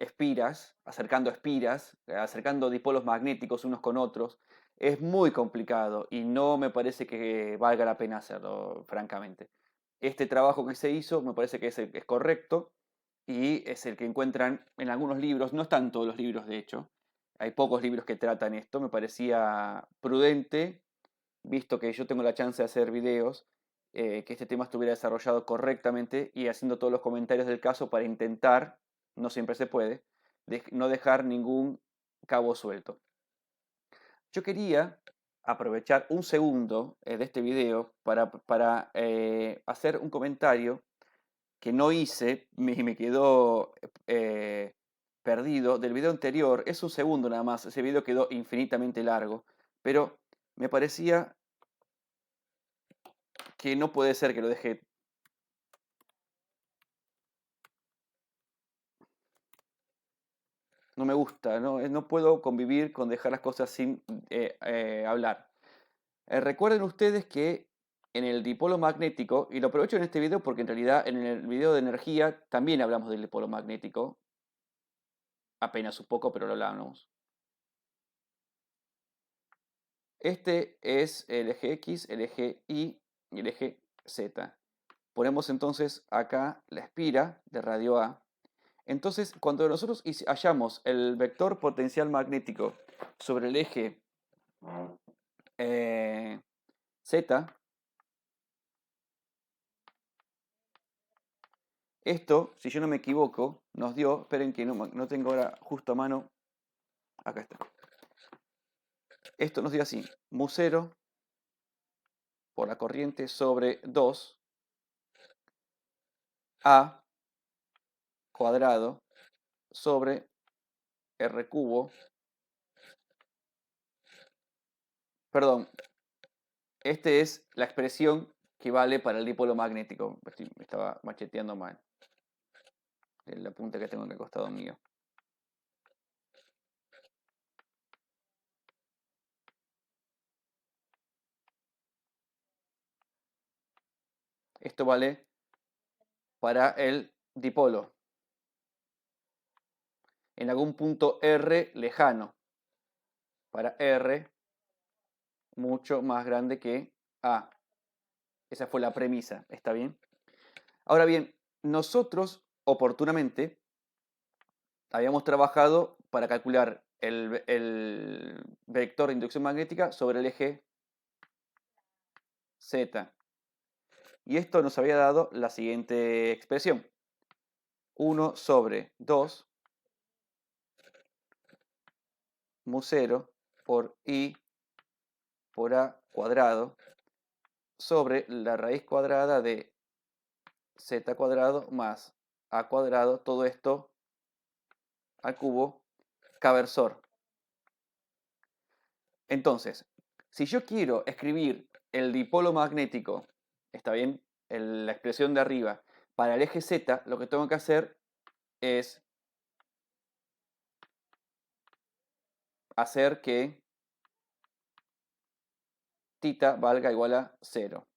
acercando dipolos magnéticos unos con otros. Es muy complicado y no me parece que valga la pena hacerlo, francamente. Este trabajo que se hizo me parece que es correcto y es el que encuentran en algunos libros, no están todos los libros de hecho, hay pocos libros que tratan esto, me parecía prudente, visto que yo tengo la chance de hacer videos, que este tema estuviera desarrollado correctamente y haciendo todos los comentarios del caso para intentar, no siempre se puede, no dejar ningún cabo suelto. Yo quería aprovechar un segundo de este video para hacer un comentario que no hice, me quedó perdido del video anterior. Es un segundo nada más, ese video quedó infinitamente largo, pero me parecía que no puede ser que lo deje No me gusta, no puedo convivir con dejar las cosas sin hablar. Recuerden ustedes que en el dipolo magnético, y lo aprovecho en este video porque en realidad en el video de energía también hablamos del dipolo magnético, apenas un poco, pero lo hablamos. Este es el eje X, el eje Y y el eje Z. Ponemos entonces acá la espira de radio A. Entonces, cuando nosotros hallamos el vector potencial magnético sobre el eje Z, esto, si yo no me equivoco, nos dio, esperen que no tengo ahora justo a mano, acá está. Esto nos dio así, mu0 por la corriente sobre 2 a cuadrado sobre r cubo. Perdón, esta es la expresión que vale para el dipolo magnético. Me estaba macheteando mal. El apunte que tengo en el costado mío. Esto vale para el dipolo en algún punto R lejano, para R mucho más grande que A. Esa fue la premisa, ¿está bien? Ahora bien, nosotros oportunamente habíamos trabajado para calcular el vector de inducción magnética sobre el eje Z. Y esto nos había dado la siguiente expresión. 1 sobre 2 mu0 por I por A cuadrado sobre la raíz cuadrada de Z cuadrado más A cuadrado, todo esto al cubo, K-versor. Entonces, si yo quiero escribir el dipolo magnético, ¿está bien? La expresión de arriba, para el eje Z, lo que tengo que hacer es hacer que θ valga igual a 0.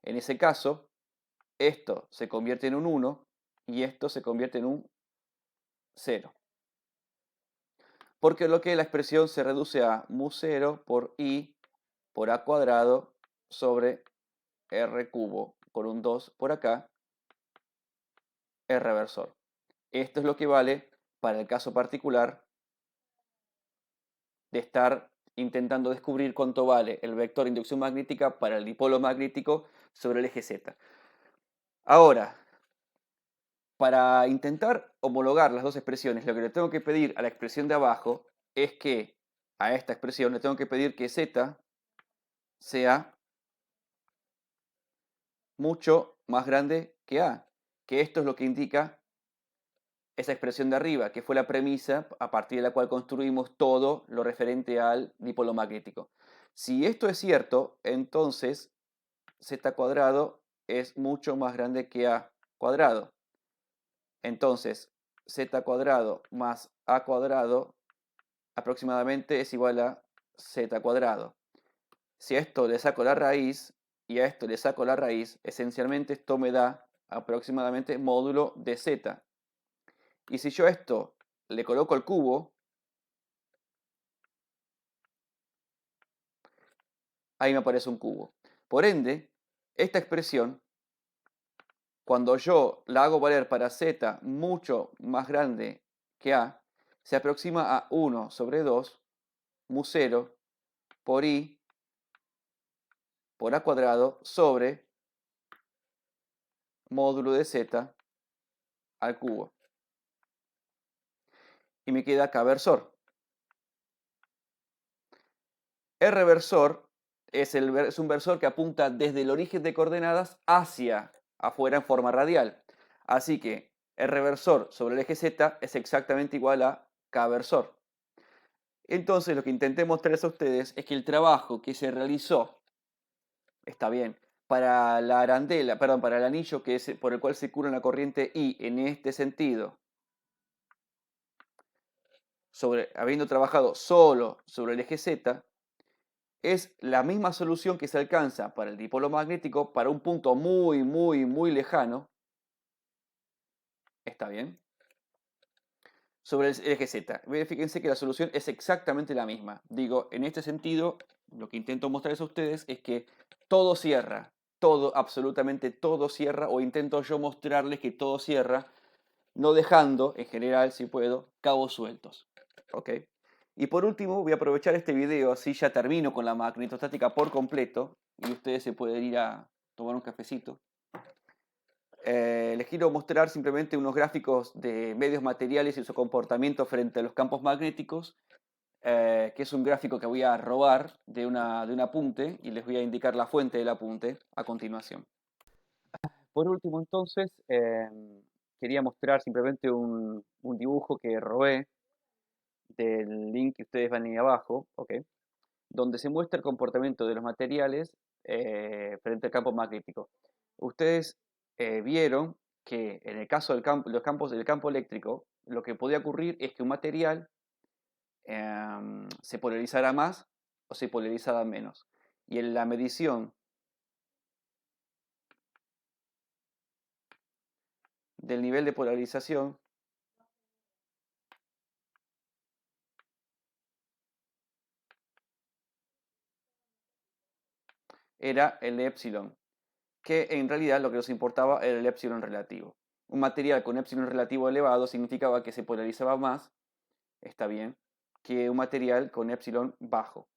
En ese caso, esto se convierte en un 1 y esto se convierte en un 0. Porque lo que la expresión se reduce a mu0 por I por A cuadrado sobre R cubo por un 2 por acá, R reversor. Esto es lo que vale para el caso particular de estar intentando descubrir cuánto vale el vector de inducción magnética para el dipolo magnético sobre el eje Z. Ahora, para intentar homologar las dos expresiones, lo que le tengo que pedir a la expresión de abajo es que a esta expresión le tengo que pedir que Z sea mucho más grande que A, que esto es lo que indica esa expresión de arriba, que fue la premisa a partir de la cual construimos todo lo referente al dipolo magnético. Si esto es cierto, entonces Z cuadrado es mucho más grande que A cuadrado. Entonces, Z cuadrado más A cuadrado aproximadamente es igual a Z cuadrado. Si a esto le saco la raíz y a esto le saco la raíz, esencialmente esto me da aproximadamente módulo de Z. Y si yo a esto le coloco el cubo, ahí me aparece un cubo. Por ende, esta expresión, cuando yo la hago valer para Z mucho más grande que A, se aproxima a 1 sobre 2 mu0 por I por A cuadrado sobre módulo de Z al cubo. Y me queda K-versor. R-versor es un versor que apunta desde el origen de coordenadas hacia afuera en forma radial. Así que R-versor sobre el eje Z es exactamente igual a K-versor. Entonces lo que intenté mostrarles a ustedes es que el trabajo que se realizó, está bien, para la arandela, perdón, para el anillo que es por el cual circula la corriente I en este sentido, habiendo trabajado solo sobre el eje Z, es la misma solución que se alcanza para el dipolo magnético para un punto muy, muy, muy lejano. ¿Está bien? Sobre el eje Z. Fíjense que la solución es exactamente la misma. Digo, en este sentido, lo que intento mostrarles a ustedes es que todo cierra. Todo, absolutamente todo cierra, o intento yo mostrarles que todo cierra, no dejando, en general, si puedo, cabos sueltos. ¿Ok? Y por último, voy a aprovechar este video, así ya termino con la magnetostática por completo, y ustedes se pueden ir a tomar un cafecito. Les quiero mostrar simplemente unos gráficos de medios materiales y su comportamiento frente a los campos magnéticos, que es un gráfico que voy a robar de un apunte y les voy a indicar la fuente del apunte a continuación. Por último, entonces, quería mostrar simplemente un dibujo que robé del link que ustedes van ahí abajo, ¿ok? Donde se muestra el comportamiento de los materiales frente al campo magnético. Ustedes vieron que en el caso del los campos del campo eléctrico, lo que podía ocurrir es que un material se polarizara más o se polarizara menos. Y en la medición del nivel de polarización era el epsilon, que en realidad lo que nos importaba era el epsilon relativo. Un material con epsilon relativo elevado significaba que se polarizaba más, está bien, que un material con epsilon bajo,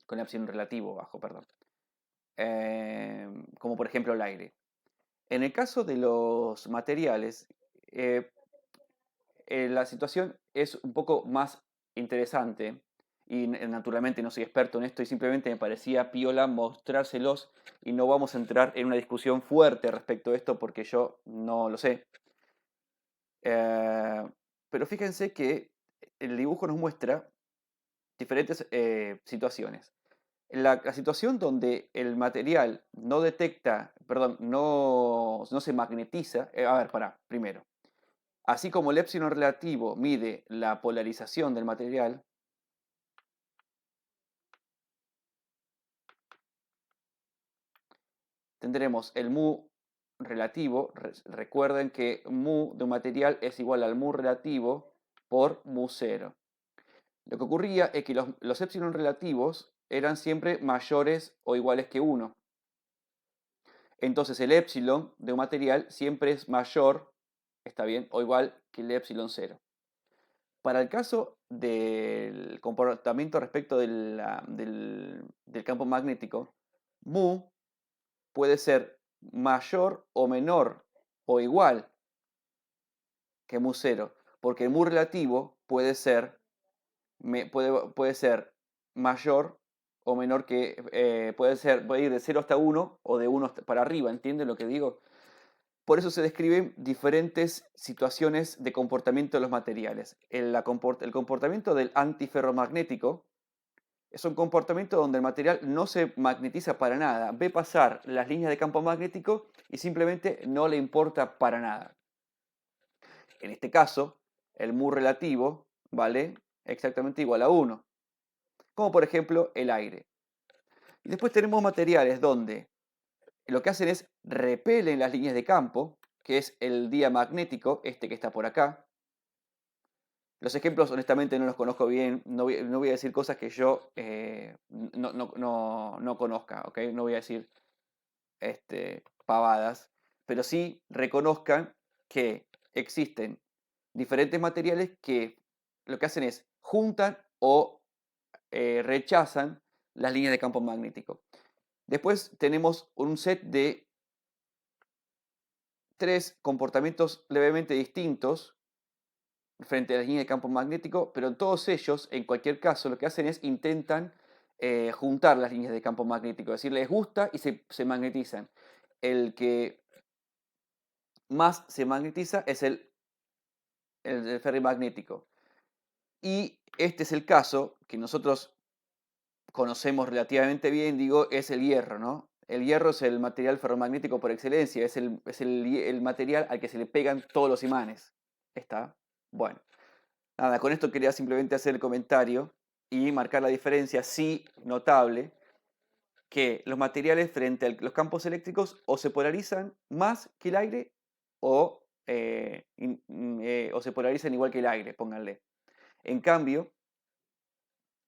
con epsilon relativo bajo, perdón. Como por ejemplo el aire. En el caso de los materiales, la situación es un poco más interesante y naturalmente no soy experto en esto y simplemente me parecía piola mostrárselos y no vamos a entrar en una discusión fuerte respecto a esto porque yo no lo sé. Pero fíjense que el dibujo nos muestra diferentes situaciones. La situación donde el material no detecta, perdón, no se magnetiza, a ver, primero. Así como el epsilon relativo mide la polarización del material, tendremos el mu relativo. Recuerden que mu de un material es igual al mu relativo por mu cero. Lo que ocurría es que los epsilon relativos eran siempre mayores o iguales que 1. Entonces el epsilon de un material siempre es mayor, está bien, o igual que el epsilon cero. Para el caso del comportamiento respecto del campo magnético, mu puede ser mayor o menor o igual que mu cero, porque el mu relativo puede ser mayor o menor que, puede ir de 0 hasta 1 o de 1 para arriba, ¿entienden lo que digo? Por eso se describen diferentes situaciones de comportamiento de los materiales. El comportamiento del antiferromagnético es un comportamiento donde el material no se magnetiza para nada, ve pasar las líneas de campo magnético y simplemente no le importa para nada. En este caso, el mu relativo vale exactamente igual a 1, como por ejemplo el aire. Y después tenemos materiales donde lo que hacen es repelen las líneas de campo, que es el diamagnético, este que está por acá. Los ejemplos honestamente no los conozco bien, no voy a decir cosas que yo no conozca, ¿ok? No voy a decir pavadas, pero sí reconozcan que existen diferentes materiales que lo que hacen es juntan o rechazan las líneas de campo magnético. Después tenemos un set de 3 comportamientos levemente distintos frente a la línea de campo magnético, pero todos ellos, en cualquier caso, lo que hacen es intentan juntar las líneas de campo magnético, es decir, les gusta y se magnetizan. El que más se magnetiza es el ferrimagnético. Y este es el caso que nosotros conocemos relativamente bien, digo, es el hierro, ¿no? El hierro es el material ferromagnético por excelencia, es el material al que se le pegan todos los imanes. ¿Está? Bueno. Nada, con esto quería simplemente hacer el comentario y marcar la diferencia, sí, notable, que los materiales frente a los campos eléctricos o se polarizan más que el aire o, o se polarizan igual que el aire, pónganle. En cambio,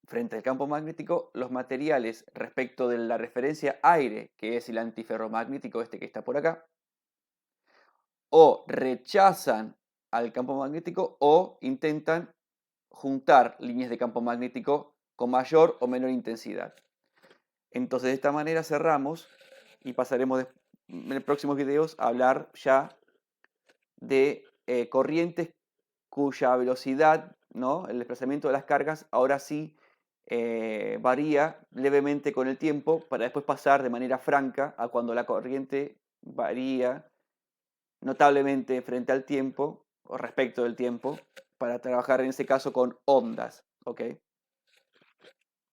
frente al campo magnético, los materiales respecto de la referencia aire, que es el antiferromagnético este que está por acá, o rechazan al campo magnético o intentan juntar líneas de campo magnético con mayor o menor intensidad. Entonces de esta manera cerramos y pasaremos en los próximos videos a hablar ya de corrientes cuya velocidad, ¿no? El desplazamiento de las cargas ahora sí varía levemente con el tiempo para después pasar de manera franca a cuando la corriente varía notablemente frente al tiempo o respecto del tiempo para trabajar en ese caso con ondas, ¿ok?